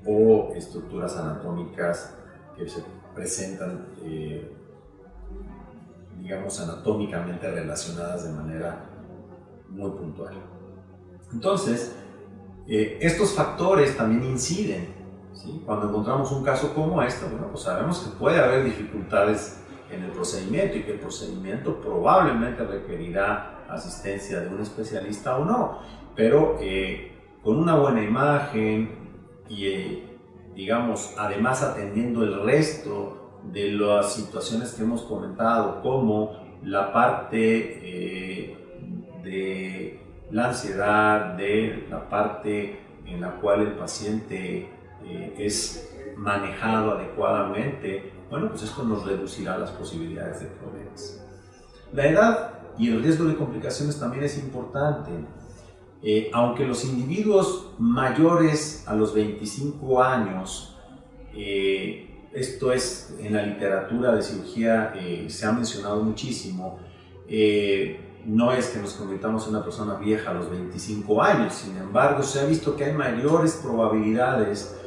o estructuras anatómicas que se presentan anatómicamente relacionadas de manera muy puntual. Entonces, estos factores también inciden ¿sí? Cuando encontramos un caso como este, bueno, pues sabemos que puede haber dificultades en el procedimiento y que el procedimiento probablemente requerirá asistencia de un especialista o no, pero con una buena imagen y digamos, además atendiendo el resto de las situaciones que hemos comentado, como la parte de la ansiedad, de la parte en la cual el paciente es manejado adecuadamente, bueno, pues esto nos reducirá las posibilidades de problemas. La edad y el riesgo de complicaciones también es importante. Aunque los individuos mayores a los 25 años, esto es en la literatura de cirugía se ha mencionado muchísimo, no es que nos convirtamos en una persona vieja a los 25 años, sin embargo se ha visto que hay mayores probabilidades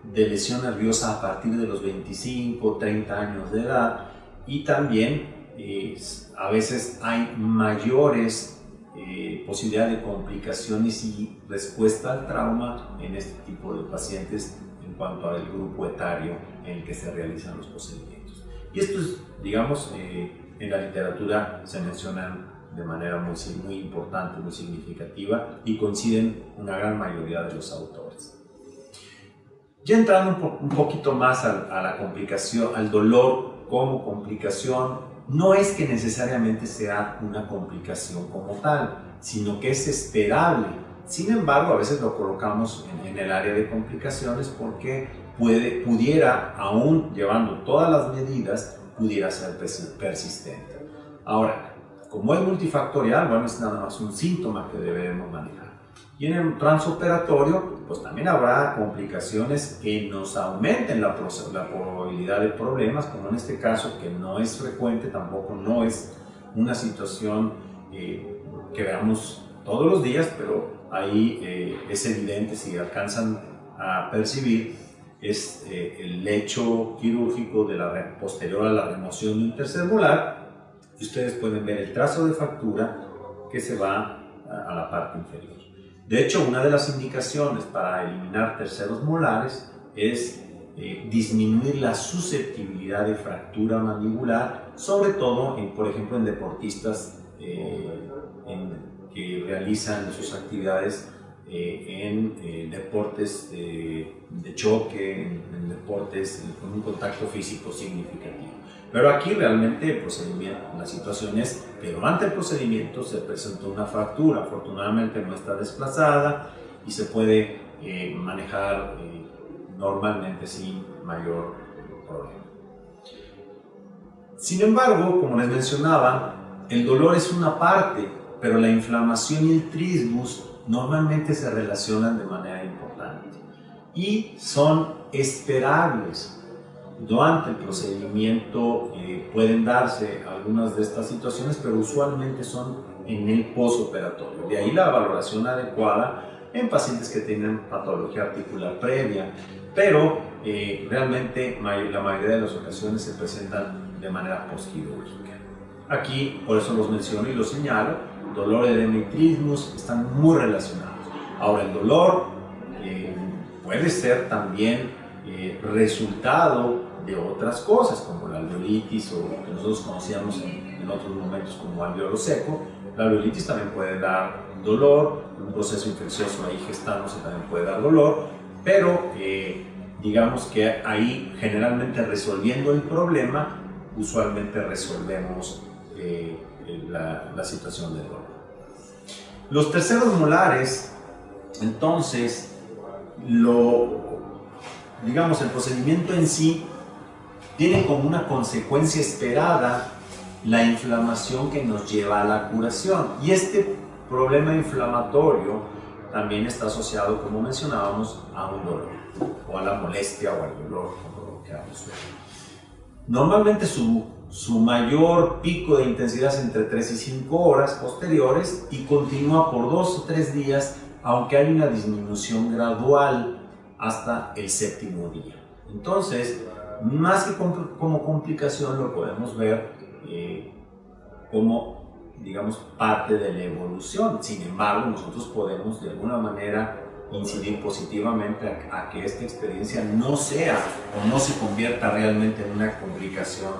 de lesión nerviosa a partir de los 25, 30 años de edad, y también a veces hay mayores posibilidad de complicaciones y respuesta al trauma en este tipo de pacientes en cuanto al grupo etario en el que se realizan los procedimientos. Y esto es, digamos, en la literatura se mencionan de manera muy importante, muy significativa, y coinciden una gran mayoría de los autores. Ya entrando un poquito más a la complicación, al dolor como complicación, no es que necesariamente sea una complicación como tal, sino que es esperable. Sin embargo, a veces lo colocamos en el área de complicaciones porque pudiera, aún llevando todas las medidas, pudiera ser persistente. Ahora, como es multifactorial, bueno, es nada más un síntoma que debemos manejar. Y en el transoperatorio, pues también habrá complicaciones que nos aumenten la probabilidad de problemas, como en este caso, que no es frecuente, tampoco no es una situación que veamos todos los días, pero ahí es evidente, si alcanzan a percibir, es el lecho quirúrgico posterior a la remoción de un intercelular, y ustedes pueden ver el trazo de fractura que se va a la parte inferior. De hecho, una de las indicaciones para eliminar terceros molares es disminuir la susceptibilidad de fractura mandibular, sobre todo, por ejemplo, en deportistas que realizan sus actividades en deportes de choque, en deportes con un contacto físico significativo. Pero aquí realmente el procedimiento, la situación es que durante el procedimiento se presentó una fractura, afortunadamente no está desplazada y se puede manejar normalmente sin mayor problema. Sin embargo, como les mencionaba, el dolor es una parte, pero la inflamación y el trismus normalmente se relacionan de manera importante y son esperables. Durante el procedimiento pueden darse algunas de estas situaciones, pero usualmente son en el postoperatorio. De ahí la valoración adecuada en pacientes que tienen patología articular previa, pero realmente la mayoría de las ocasiones se presentan de manera postquirúrgica. Aquí, por eso los menciono y los señalo, dolor, edema y trismus están muy relacionados. Ahora, el dolor puede ser también resultado de otras cosas, como la alveolitis o lo que nosotros conocíamos en otros momentos como alveolo seco. La alveolitis también puede dar dolor, un proceso infeccioso ahí gestándose también puede dar dolor, pero digamos que ahí generalmente resolviendo el problema, usualmente resolvemos la situación del dolor. Los terceros molares, entonces, digamos, el procedimiento en sí tiene como una consecuencia esperada la inflamación que nos lleva a la curación. Y este problema inflamatorio también está asociado, como mencionábamos, a un dolor, o a la molestia o al dolor, como lo queramos ver. Normalmente su mayor pico de intensidad es entre 3 y 5 horas posteriores y continúa por 2 o 3 días, aunque hay una disminución gradual hasta el 7º día. Entonces, más que como complicación, lo podemos ver como, digamos, parte de la evolución. Sin embargo, nosotros podemos de alguna manera incidir positivamente a que esta experiencia no sea o no se convierta realmente en una complicación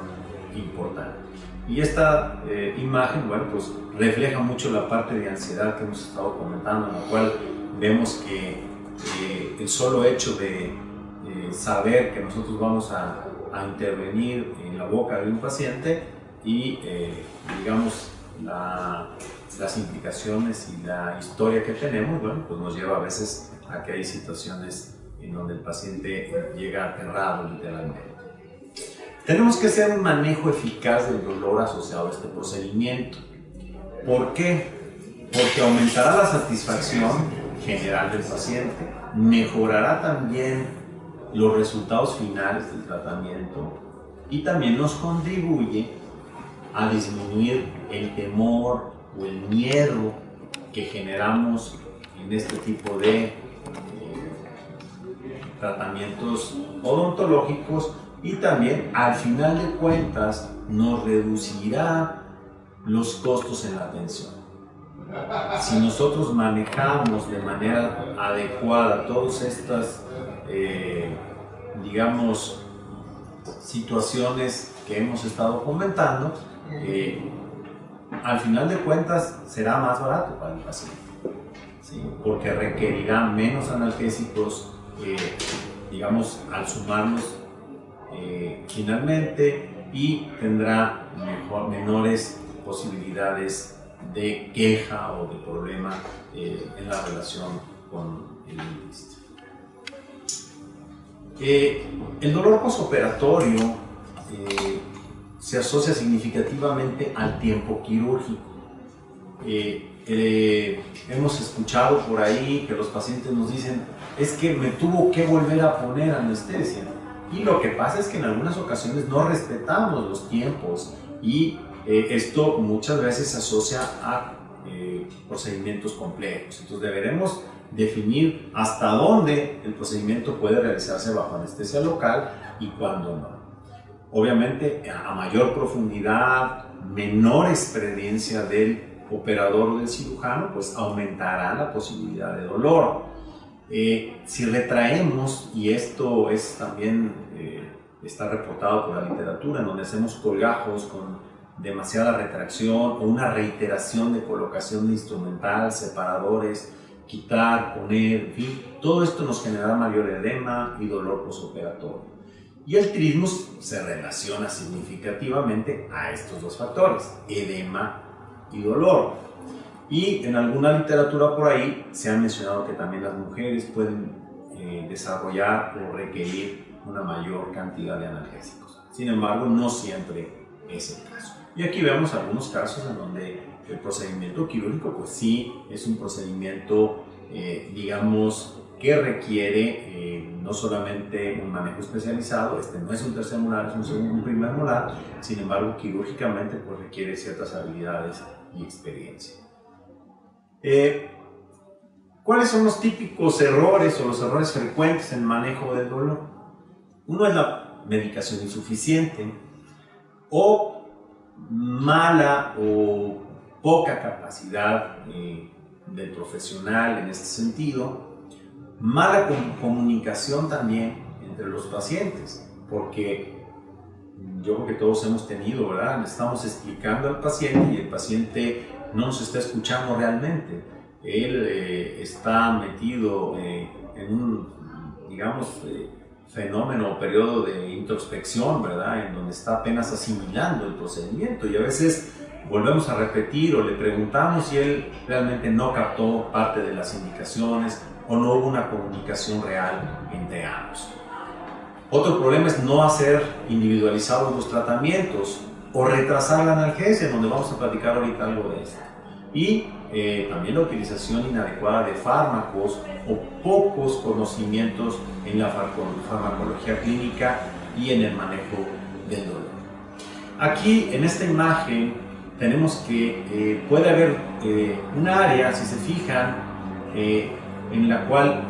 importante. Y esta imagen, bueno, pues refleja mucho la parte de ansiedad que hemos estado comentando, en la cual vemos que el solo hecho de saber que nosotros vamos a intervenir en la boca de un paciente y digamos las implicaciones y la historia que tenemos, bueno, pues nos lleva a veces a que hay situaciones en donde el paciente llega aterrado literalmente. Tenemos que hacer un manejo eficaz del dolor asociado a este procedimiento. ¿Por qué? Porque aumentará la satisfacción general del paciente, mejorará también los resultados finales del tratamiento y también nos contribuye a disminuir el temor o el miedo que generamos en este tipo de tratamientos odontológicos, y también al final de cuentas nos reducirá los costos en la atención. Si nosotros manejamos de manera adecuada todas estas digamos situaciones que hemos estado comentando, al final de cuentas será más barato para el paciente, ¿sí? Porque requerirá menos analgésicos, digamos, al sumarlos finalmente, y tendrá menores posibilidades de queja o de problema en la relación con el dentista. El dolor posoperatorio se asocia significativamente al tiempo quirúrgico. Hemos escuchado por ahí que los pacientes nos dicen: es que me tuvo que volver a poner anestesia. Y lo que pasa es que en algunas ocasiones no respetamos los tiempos, y esto muchas veces se asocia a procedimientos complejos. Entonces deberemos definir hasta dónde el procedimiento puede realizarse bajo anestesia local y cuándo no. Obviamente, a mayor profundidad, menor experiencia del operador o del cirujano, pues aumentará la posibilidad de dolor. Si retraemos, y esto es también está reportado por la literatura, en donde hacemos colgajos con demasiada retracción o una reiteración de colocación de instrumental, separadores, quitar, poner, en fin, todo esto nos generará mayor edema y dolor posoperatorio. Y el trismus se relaciona significativamente a estos dos factores, edema y dolor. Y en alguna literatura por ahí se ha mencionado que también las mujeres pueden desarrollar o requerir una mayor cantidad de analgésicos. Sin embargo, no siempre es el caso. Y aquí vemos algunos casos en donde el procedimiento quirúrgico, pues sí, es un procedimiento, digamos, que requiere no solamente un manejo especializado. Este no es un tercer molar, es un primer molar. Sin embargo, quirúrgicamente pues requiere ciertas habilidades y experiencia. ¿Cuáles son los típicos errores o los errores frecuentes en el manejo del dolor? Uno es la medicación insuficiente o mala o poca capacidad del profesional en este sentido. Mala comunicación también entre los pacientes, porque yo creo que todos hemos tenido, ¿verdad? Estamos explicando al paciente y el paciente no nos está escuchando realmente. Él está metido en un, digamos, fenómeno o periodo de introspección, ¿verdad? En donde está apenas asimilando el procedimiento, y a veces volvemos a repetir o le preguntamos y él realmente no captó parte de las indicaciones o no hubo una comunicación real entre ambos. Otro problema es no hacer individualizados los tratamientos o retrasar la analgesia, donde vamos a platicar ahorita algo de esto. Y también la utilización inadecuada de fármacos o pocos conocimientos en la farmacología clínica y en el manejo del dolor. Aquí en esta imagen tenemos que puede haber un área, si se fijan, en la cual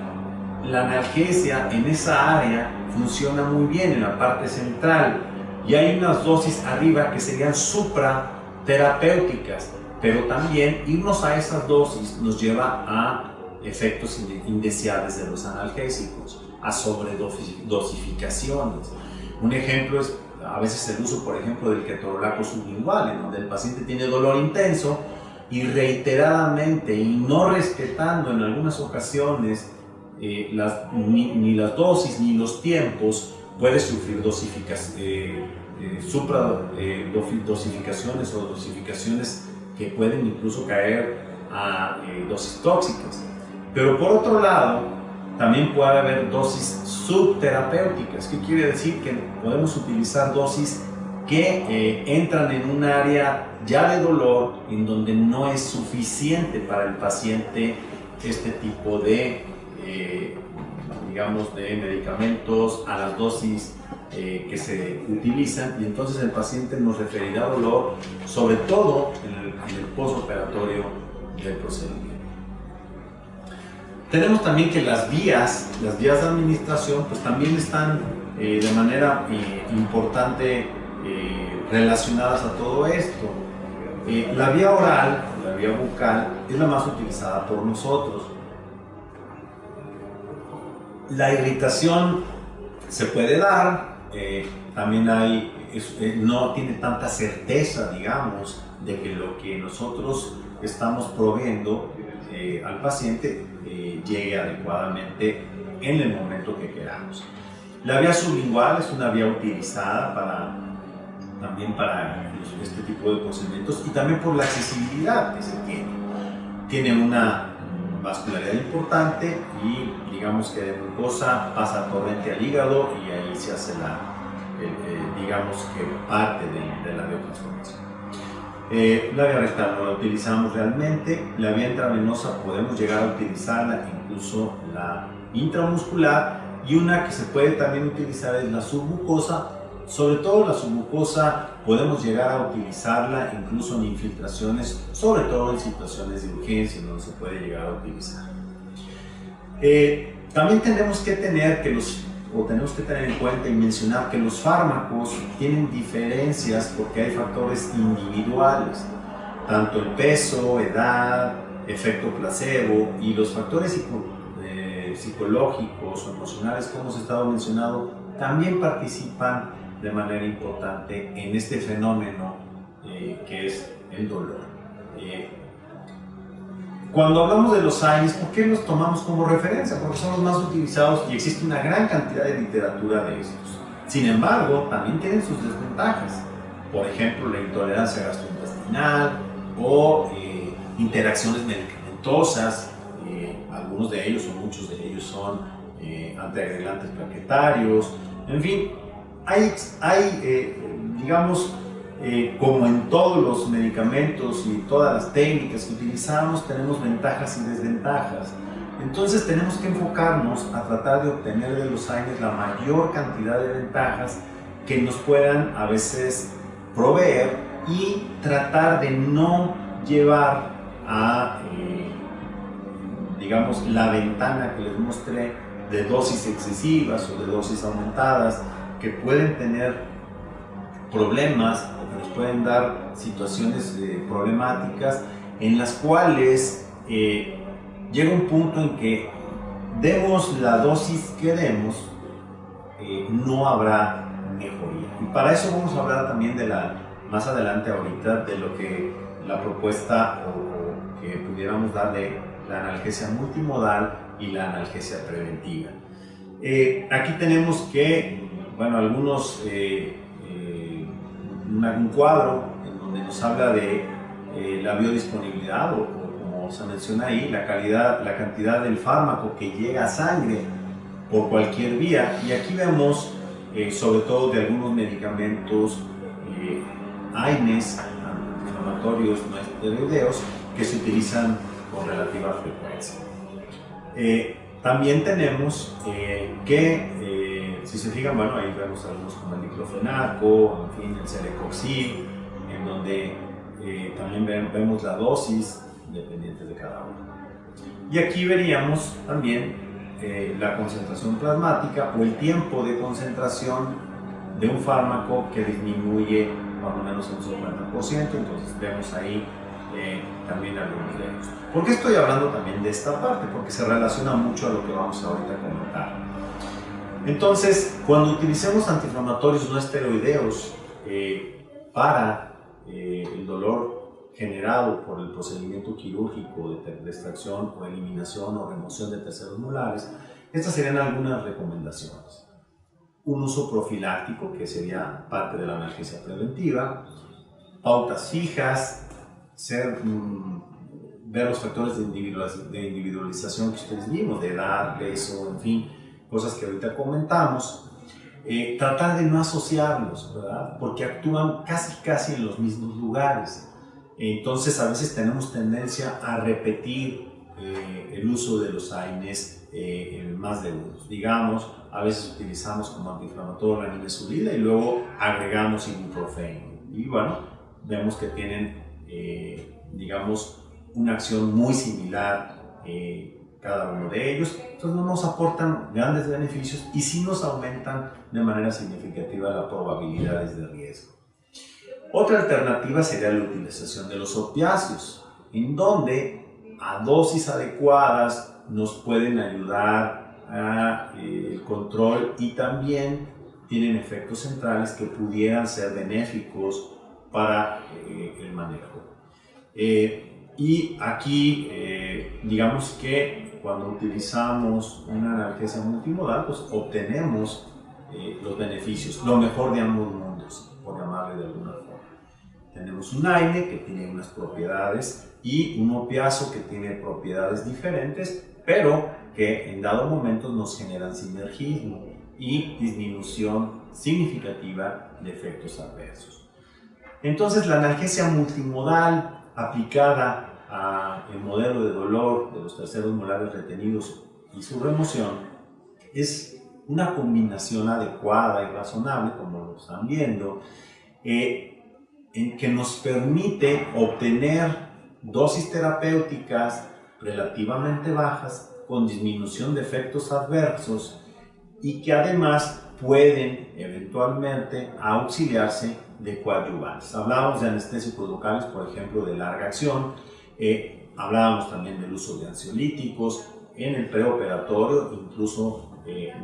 la analgesia en esa área funciona muy bien en la parte central, y hay unas dosis arriba que serían supraterapéuticas, pero también irnos a esas dosis nos lleva a efectos indeseables de los analgésicos, a sobredosificaciones. Un ejemplo es a veces el uso, por ejemplo, del ketorolaco sublingual, en donde el paciente tiene dolor intenso y reiteradamente, y no respetando en algunas ocasiones ni las dosis ni los tiempos, puede sufrir supradosificaciones o dosificaciones que pueden incluso caer a dosis tóxicas. Pero por otro lado, también puede haber dosis subterapéuticas. ¿Qué quiere decir? Que podemos utilizar dosis que entran en un área ya de dolor en donde no es suficiente para el paciente este tipo de, digamos, de medicamentos a las dosis que se utilizan, y entonces el paciente nos referirá dolor, sobre todo en el postoperatorio del procedimiento. Tenemos también que las vías de administración pues también están de manera importante relacionadas a todo esto. La vía oral, la vía bucal, es la más utilizada por nosotros. La irritación se puede dar, también no tiene tanta certeza, digamos, de que lo que nosotros estamos proveyendo al paciente llegue adecuadamente en el momento que queramos. La vía sublingual es una vía utilizada también para este tipo de procedimientos, y también por la accesibilidad que se tiene. Tiene una vascularidad importante y digamos que de glucosa pasa torrente al hígado, y ahí se hace digamos que parte de la biotransformación. La vía rectal no la utilizamos realmente. La vía intravenosa podemos llegar a utilizarla, incluso la intramuscular, y una que se puede también utilizar es la submucosa. Sobre todo la submucosa podemos llegar a utilizarla incluso en infiltraciones, sobre todo en situaciones de urgencia donde se puede llegar a utilizar. También tenemos que tener en cuenta y mencionar que los fármacos tienen diferencias porque hay factores individuales, tanto el peso, edad, efecto placebo, y los factores psicológicos o emocionales, como hemos estado mencionando, también participan de manera importante en este fenómeno que es el dolor. Cuando hablamos de los AINES, ¿por qué los tomamos como referencia? Porque son los más utilizados y existe una gran cantidad de literatura de estos. Sin embargo, también tienen sus desventajas. Por ejemplo, la intolerancia gastrointestinal o interacciones medicamentosas. Algunos de ellos o muchos de ellos son antiagregantes plaquetarios. En fin, digamos, como en todos los medicamentos y todas las técnicas que utilizamos, tenemos ventajas y desventajas. Entonces tenemos que enfocarnos a tratar de obtener de los AINES la mayor cantidad de ventajas que nos puedan a veces proveer, y tratar de no llevar a, digamos, la ventana que les mostré de dosis excesivas o de dosis aumentadas, que pueden tener problemas o que nos pueden dar situaciones problemáticas en las cuales llega un punto en que demos la dosis que demos, no habrá mejoría. Y para eso vamos a hablar también más adelante ahorita de lo que la propuesta o que pudiéramos darle la analgesia multimodal y la analgesia preventiva. Aquí tenemos que, bueno, un cuadro en donde nos habla de la biodisponibilidad o como se menciona ahí, la cantidad del fármaco que llega a sangre por cualquier vía, y aquí vemos sobre todo de algunos medicamentos AINES, antiinflamatorios no esteroideos, que se utilizan con relativa frecuencia. También tenemos si se fijan, bueno, ahí vemos algunos como el diclofenaco, en fin, el celecoxib, en donde también vemos la dosis dependiente de cada uno. Y aquí veríamos también la concentración plasmática o el tiempo de concentración de un fármaco que disminuye más o menos un 50%. Entonces vemos ahí también algunos de ellos. ¿Por qué estoy hablando también de esta parte? Porque se relaciona mucho a lo que vamos ahorita a comentar. Entonces, cuando utilicemos antiinflamatorios no esteroideos para el dolor generado por el procedimiento quirúrgico de extracción o eliminación o remoción de terceros molares, estas serían algunas recomendaciones. Un uso profiláctico, que sería parte de la analgesia preventiva, pautas fijas, ver los factores de individualización que ustedes vimos, de edad, peso, en fin, cosas que ahorita comentamos. Tratar de no asociarlos, ¿verdad? Porque actúan casi en los mismos lugares. Entonces a veces tenemos tendencia a repetir el uso de los AINES en más de uno. Digamos, a veces utilizamos como antiinflamatorio la nimesulida y luego agregamos ibuprofeno. Y bueno, vemos que tienen, digamos, una acción muy similar cada uno de ellos. Entonces no nos aportan grandes beneficios y sí nos aumentan de manera significativa las probabilidades de riesgo. Otra alternativa sería la utilización de los opiáceos, en donde a dosis adecuadas nos pueden ayudar al control y también tienen efectos centrales que pudieran ser benéficos para el manejo. Y aquí, digamos que cuando utilizamos una analgesia multimodal, pues obtenemos los beneficios, lo mejor de ambos mundos, por llamarle de alguna forma. Tenemos un AINE que tiene unas propiedades y un opiáceo que tiene propiedades diferentes, pero que en dado momento nos generan sinergismo y disminución significativa de efectos adversos. Entonces, la analgesia multimodal aplicada al modelo de dolor de los terceros molares retenidos y su remoción es una combinación adecuada y razonable, como lo están viendo, en que nos permite obtener dosis terapéuticas relativamente bajas con disminución de efectos adversos y que además pueden eventualmente auxiliarse de coadyuvantes. Hablábamos de anestésicos locales, por ejemplo, de larga acción, hablábamos también del uso de ansiolíticos en el preoperatorio, incluso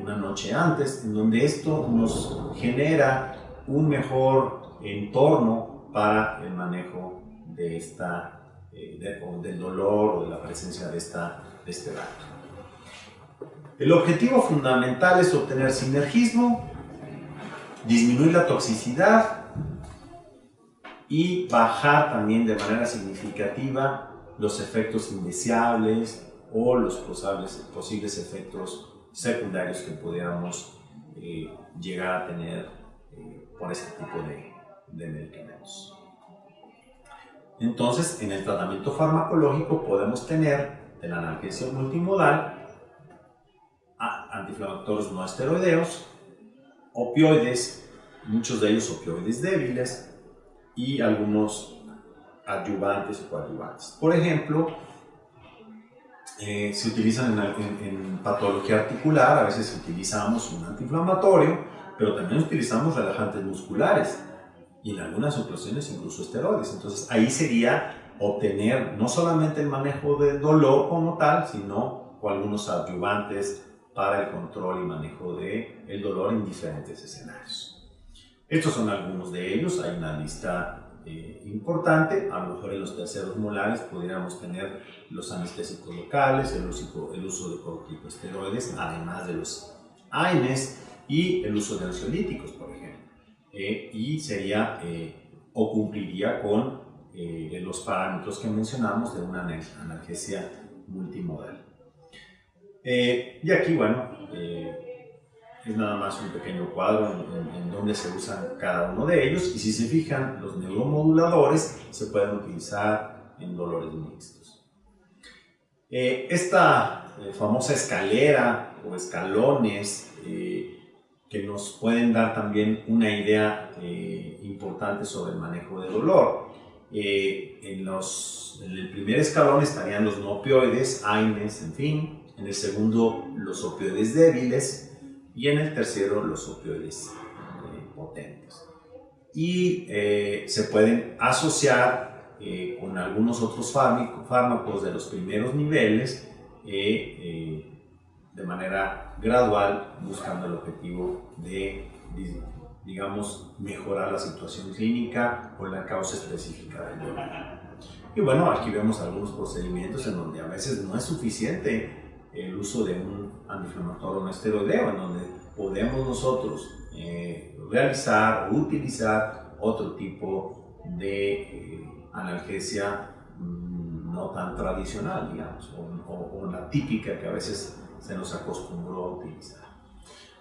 una noche antes, en donde esto nos genera un mejor entorno para el manejo de del dolor o de la presencia de este dato. El objetivo fundamental es obtener sinergismo, disminuir la toxicidad y bajar también de manera significativa los efectos indeseables o los posibles efectos secundarios que pudiéramos llegar a tener por este tipo de medicamentos. Entonces, en el tratamiento farmacológico podemos tener de la analgesia multimodal antiinflamatorios no esteroideos, opioides, muchos de ellos opioides débiles, y algunos adyuvantes o coadyuvantes. Por ejemplo, se utilizan en patología articular, a veces utilizamos un antiinflamatorio, pero también utilizamos relajantes musculares y en algunas ocasiones incluso esteroides. Entonces ahí sería obtener no solamente el manejo del dolor como tal, sino con algunos adyuvantes para el control y manejo del dolor en diferentes escenarios. Estos son algunos de ellos, hay una lista importante. A lo mejor en los terceros molares pudiéramos tener los anestésicos locales, el uso de corticosteroides, además de los AINES y el uso de ansiolíticos, por ejemplo. Y sería o cumpliría con los parámetros que mencionamos de una analgesia multimodal. Y aquí, bueno, es nada más un pequeño cuadro en donde se usan cada uno de ellos, y si se fijan, los neuromoduladores se pueden utilizar en dolores mixtos. Esta famosa escalera o escalones que nos pueden dar también una idea importante sobre el manejo de dolor. En el primer escalón estarían los no opioides, AINES, en fin. En el segundo, los opioides débiles, y en el tercero, los opioides potentes. Y se pueden asociar con algunos otros fármacos de los primeros niveles, de manera gradual, buscando el objetivo de, digamos, mejorar la situación clínica o la causa específica del dolor. Y bueno, aquí vemos algunos procedimientos en donde a veces no es suficiente el uso de un antiinflamatorio no esteroideo, en donde podemos nosotros realizar o utilizar otro tipo de analgesia no tan tradicional, digamos, o la típica que a veces se nos acostumbró a utilizar.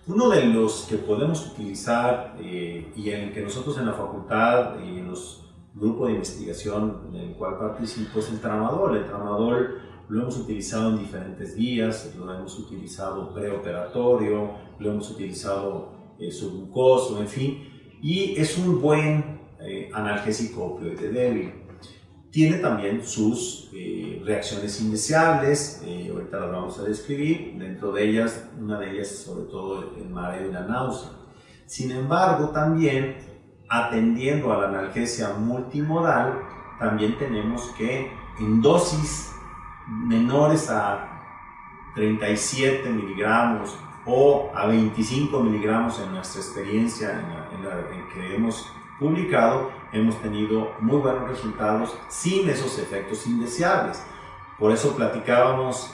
Uno de los que podemos utilizar y en el que nosotros en la facultad y en los grupos de investigación en el cual participo es el tramadol. El tramadol lo hemos utilizado en diferentes días, lo hemos utilizado preoperatorio, lo hemos utilizado submucoso, en fin, y es un buen analgésico opioide débil. Tiene también sus reacciones indeseables, ahorita las vamos a describir, dentro de ellas, una de ellas sobre todo el mareo y la náusea. Sin embargo, también atendiendo a la analgesia multimodal, también tenemos que en dosis menores a 37 miligramos o a 25 miligramos en nuestra experiencia en que hemos publicado, hemos tenido muy buenos resultados sin esos efectos indeseables. Por eso platicábamos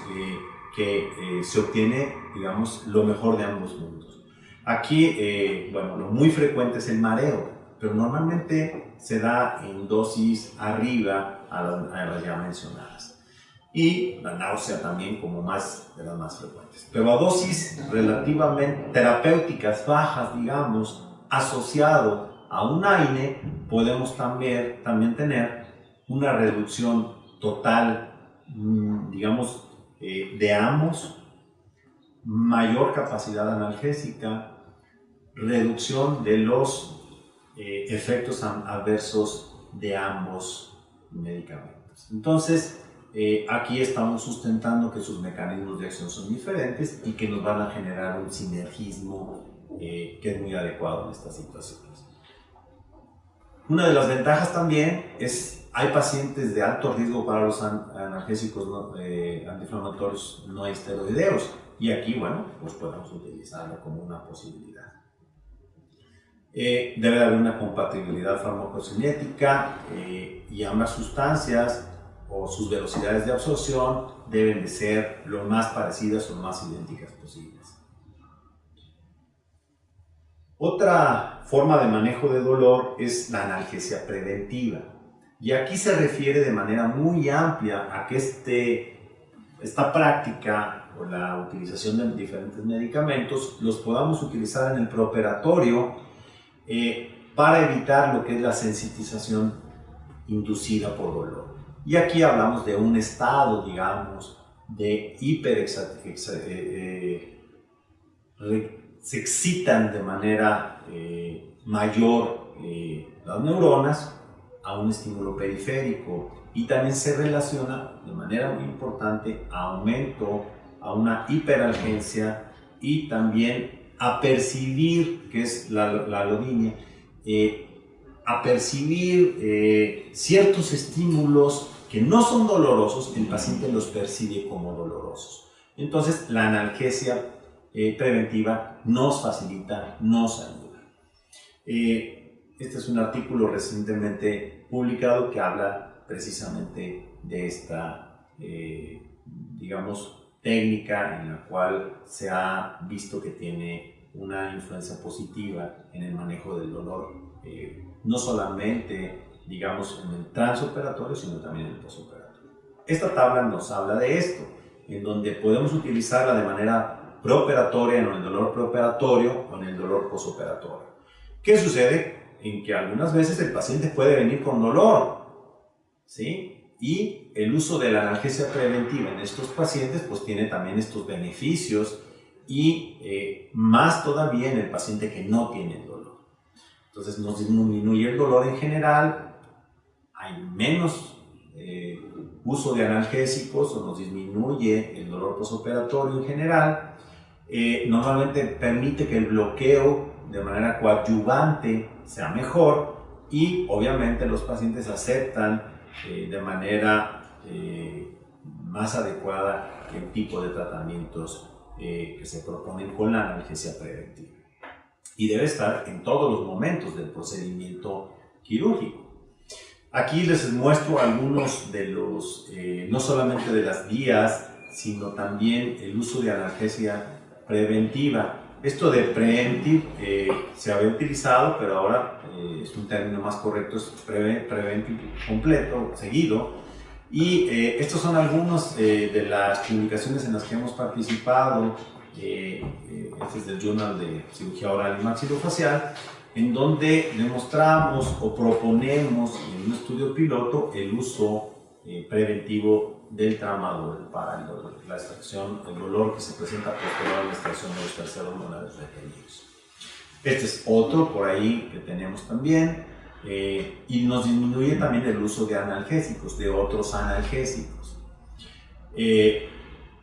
que se obtiene, digamos, lo mejor de ambos mundos. Aquí, bueno, lo muy frecuente es el mareo, pero normalmente se da en dosis arriba a las ya mencionadas. Y la náusea también como de las más frecuentes. Pero a dosis relativamente terapéuticas bajas, digamos, asociado a un AINE, podemos también tener una reducción total, digamos, de ambos, mayor capacidad analgésica, reducción de los efectos adversos de ambos medicamentos. Entonces, aquí estamos sustentando que sus mecanismos de acción son diferentes y que nos van a generar un sinergismo que es muy adecuado en estas situaciones. Una de las ventajas también es hay pacientes de alto riesgo para los analgésicos antiinflamatorios no esteroideos y aquí, bueno, pues podemos utilizarlo como una posibilidad. Debe haber una compatibilidad farmacocinética y ambas sustancias o sus velocidades de absorción deben de ser lo más parecidas o lo más idénticas posibles. Otra forma de manejo de dolor es la analgesia preventiva. Y aquí se refiere de manera muy amplia a que esta práctica o la utilización de diferentes medicamentos los podamos utilizar en el preoperatorio para evitar lo que es la sensitización inducida por dolor. Y aquí hablamos de un estado, digamos, de se excitan de manera mayor las neuronas a un estímulo periférico y también se relaciona de manera muy importante a aumento, a una hiperalgencia y también a percibir, que es la alodinia, a percibir ciertos estímulos que no son dolorosos, el paciente los percibe como dolorosos. Entonces la analgesia preventiva nos facilita, nos ayuda. Este es un artículo recientemente publicado que habla precisamente de esta, digamos, técnica en la cual se ha visto que tiene una influencia positiva en el manejo del dolor, no solamente, digamos, en el transoperatorio, sino también en el posoperatorio. Esta tabla nos habla de esto, en donde podemos utilizarla de manera preoperatoria en el dolor preoperatorio o en el dolor posoperatorio. ¿Qué sucede? En que algunas veces el paciente puede venir con dolor, ¿sí? Y el uso de la analgesia preventiva en estos pacientes pues tiene también estos beneficios y más todavía en el paciente que no tiene dolor. Entonces nos disminuye el dolor en general, hay menos uso de analgésicos o nos disminuye el dolor posoperatorio en general. Normalmente permite que el bloqueo de manera coadyuvante sea mejor y obviamente los pacientes aceptan de manera más adecuada el tipo de tratamientos que se proponen con la analgesia preventiva. Y debe estar en todos los momentos del procedimiento quirúrgico. Aquí les muestro algunos de los, no solamente de las vías, sino también el uso de analgesia preventiva. Esto de preventive se había utilizado, pero ahora es un término más correcto, es preventive completo, seguido. Y estos son algunos de las publicaciones en las que hemos participado. Este es del Journal de Cirugía Oral y Maxilofacial, en donde demostramos o proponemos en un estudio piloto el uso preventivo del tramadol para la extracción, el dolor que se presenta posterior a la extracción de los terceros molares retenidos. Este es otro por ahí que tenemos también, y nos disminuye también el uso de analgésicos, de otros analgésicos.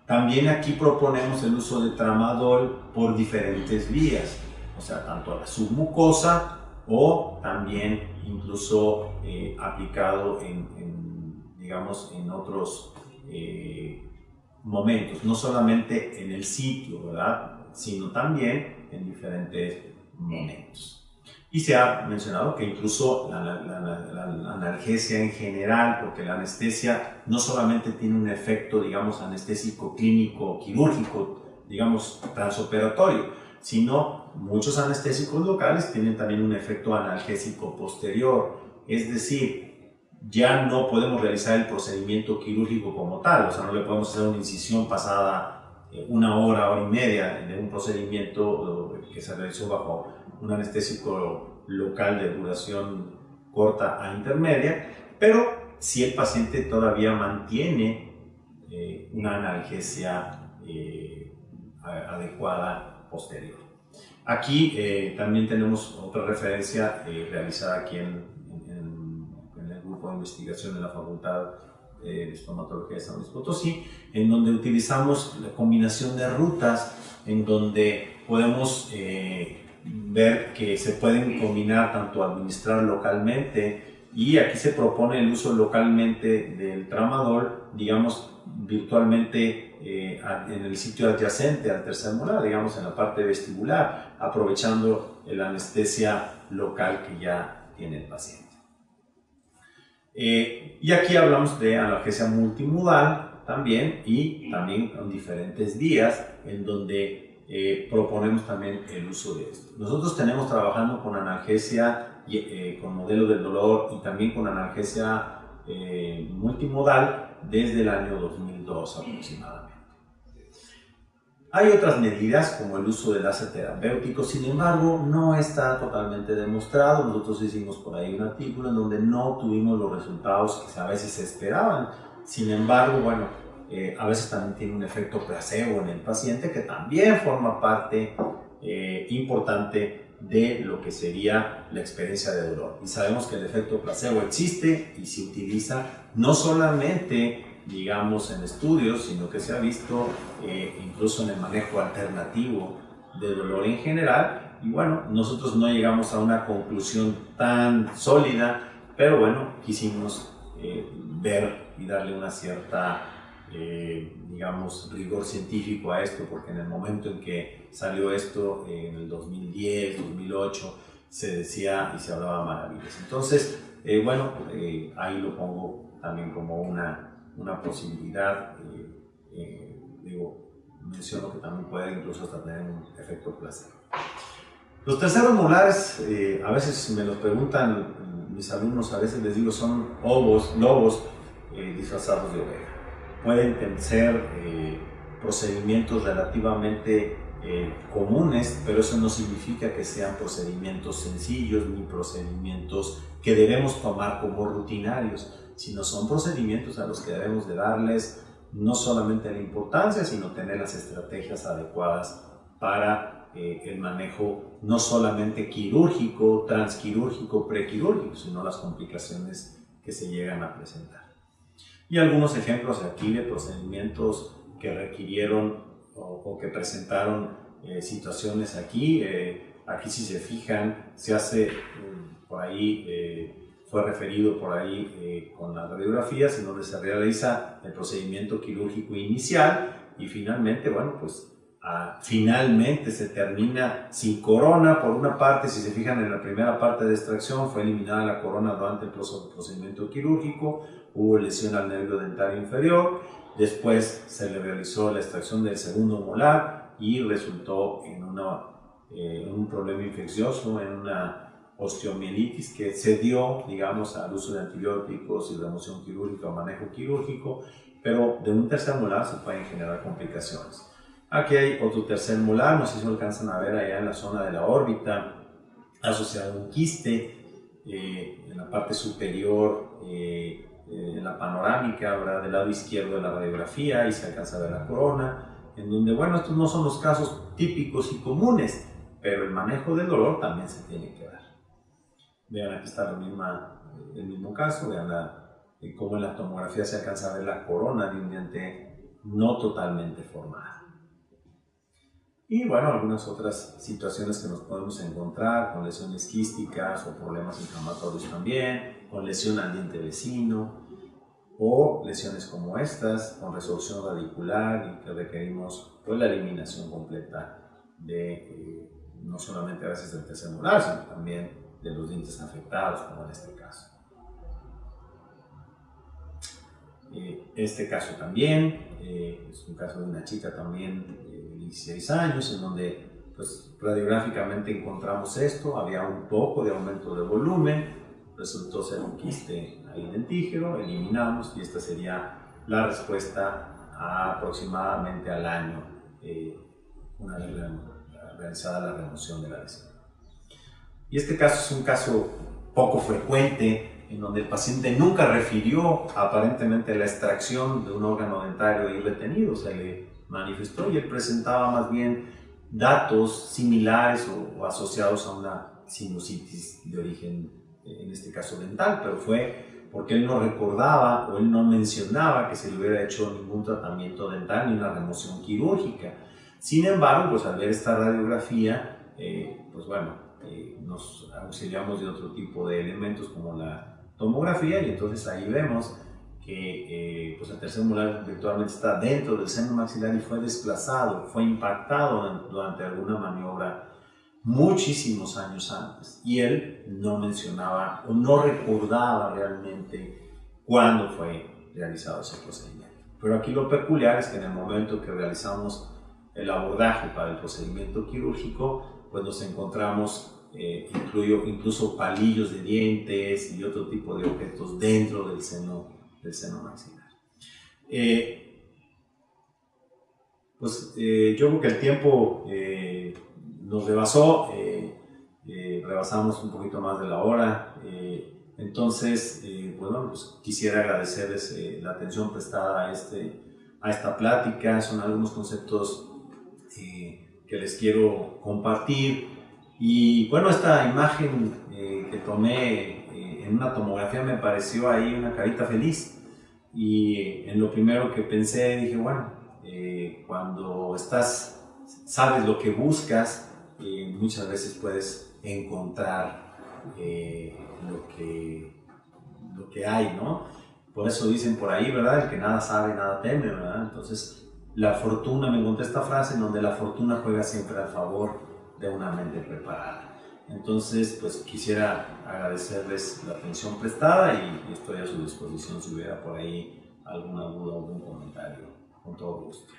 También aquí proponemos el uso de tramadol por diferentes vías, o sea, tanto a la submucosa o también incluso aplicado digamos, en otros momentos, no solamente en el sitio, ¿verdad?, sino también en diferentes momentos. Y se ha mencionado que incluso la analgesia en general, porque la anestesia no solamente tiene un efecto, digamos, anestésico clínico, quirúrgico, digamos, transoperatorio, sino muchos anestésicos locales tienen también un efecto analgésico posterior, es decir, ya no podemos realizar el procedimiento quirúrgico como tal, o sea, no le podemos hacer una incisión pasada una hora y media de un procedimiento que se realizó bajo un anestésico local de duración corta a intermedia, pero si el paciente todavía mantiene una analgesia adecuada posterior. Aquí también tenemos otra referencia realizada aquí en el grupo de investigación de la Facultad de Estomatología de San Luis Potosí, en donde utilizamos la combinación de rutas, en donde podemos ver que se pueden combinar tanto administrar localmente, y aquí se propone el uso localmente del tramadol, digamos, virtualmente en el sitio adyacente al tercer molar, digamos en la parte vestibular, aprovechando la anestesia local que ya tiene el paciente. Y aquí hablamos de analgesia multimodal también, y también con diferentes vías en donde proponemos también el uso de esto. Nosotros tenemos trabajando con analgesia, con modelo del dolor, y también con analgesia multimodal desde el año 2002 aproximadamente. Hay otras medidas como el uso de láser terapéutico, sin embargo no está totalmente demostrado. Nosotros hicimos por ahí un artículo en donde no tuvimos los resultados que a veces se esperaban. Sin embargo, bueno, a veces también tiene un efecto placebo en el paciente, que también forma parte importante de lo que sería la experiencia de dolor. Y sabemos que el efecto placebo existe y se utiliza no solamente, digamos, en estudios, sino que se ha visto incluso en el manejo alternativo de dolor en general. Y bueno, nosotros no llegamos a una conclusión tan sólida, pero bueno, quisimos ver y darle una cierta digamos, rigor científico a esto, porque en el momento en que salió esto, en el 2010, 2008, se decía y se hablaba maravillas. Entonces, bueno, ahí lo pongo también como una posibilidad. Digo, menciono que también puede incluso hasta tener un efecto placebo. Los terceros molares, a veces me los preguntan mis alumnos, a veces les digo, son lobos disfrazados de oveja. Pueden ser procedimientos relativamente comunes, pero eso no significa que sean procedimientos sencillos ni procedimientos que debemos tomar como rutinarios, sino son procedimientos a los que debemos de darles no solamente la importancia, sino tener las estrategias adecuadas para el manejo no solamente quirúrgico, transquirúrgico, prequirúrgico, sino las complicaciones que se llegan a presentar. Y algunos ejemplos aquí de procedimientos que requirieron o que presentaron situaciones aquí. Aquí, si se fijan, se hace por ahí fue referido por ahí con las radiografías, en donde se realiza el procedimiento quirúrgico inicial y finalmente, bueno, pues finalmente se termina sin corona. Por una parte, si se fijan en la primera parte de extracción, fue eliminada la corona durante el procedimiento quirúrgico, hubo lesión al nervio dentario inferior, después se le realizó la extracción del segundo molar y resultó en un problema infeccioso, en una osteomielitis que se dio, digamos, al uso de antibióticos y remoción quirúrgica o manejo quirúrgico, pero de un tercer molar se pueden generar complicaciones. Aquí hay otro tercer molar, no sé si lo alcanzan a ver allá en la zona de la órbita, asociado a un quiste en la parte superior, en la panorámica, ¿verdad?, del lado izquierdo de la radiografía, y se alcanza a ver la corona, en donde, bueno, estos no son los casos típicos y comunes, pero el manejo del dolor también se tiene que dar. Vean, aquí está el mismo caso, vean cómo en la tomografía se alcanza a ver la corona de un diente no totalmente formado. Y bueno, algunas otras situaciones que nos podemos encontrar con lesiones quísticas o problemas inflamatorios también, con lesión al diente vecino o lesiones como estas con resorción radicular y que requerimos pues la eliminación completa de no solamente a veces del tercer molar, sino también de los dientes afectados, como en este caso. Este caso también es un caso de una chica también de 16 años, en donde pues, radiográficamente encontramos esto, había un poco de aumento de volumen, resultó ser un quiste ahí dentígero, eliminamos y esta sería la respuesta aproximadamente al año, una vez realizada la remoción de la lesión. Y este caso es un caso poco frecuente, en donde el paciente nunca refirió aparentemente la extracción de un órgano dentario ahí retenido, se le manifestó y él presentaba más bien datos similares o asociados a una sinusitis de origen, en este caso dental, pero fue porque él no recordaba o él no mencionaba que se le hubiera hecho ningún tratamiento dental ni una remoción quirúrgica. Sin embargo, pues al ver esta radiografía, pues bueno, nos auxiliamos de otro tipo de elementos como la tomografía y entonces ahí vemos que pues el tercer molar virtualmente está dentro del seno maxilar y fue desplazado, fue impactado durante alguna maniobra muchísimos años antes y él no mencionaba o no recordaba realmente cuándo fue realizado ese procedimiento. Pero aquí lo peculiar es que en el momento que realizamos el abordaje para el procedimiento quirúrgico, pues nos encontramos incluso palillos de dientes y otro tipo de objetos dentro del seno maxilar. Yo creo que el tiempo nos rebasó, rebasamos un poquito más de la hora, entonces bueno, pues quisiera agradecerles la atención prestada a esta plática. Son algunos conceptos que les quiero compartir. Y bueno, esta imagen que tomé en una tomografía me pareció ahí una carita feliz y en lo primero que pensé dije, bueno, cuando sabes lo que buscas, muchas veces puedes encontrar lo que hay, ¿no? Por eso dicen por ahí, ¿verdad? El que nada sabe, nada teme, ¿verdad? Entonces, la fortuna, me encontré esta frase en donde la fortuna juega siempre a favor de una mente preparada. Entonces, pues quisiera agradecerles la atención prestada y estoy a su disposición si hubiera por ahí alguna duda o algún comentario, con todo gusto.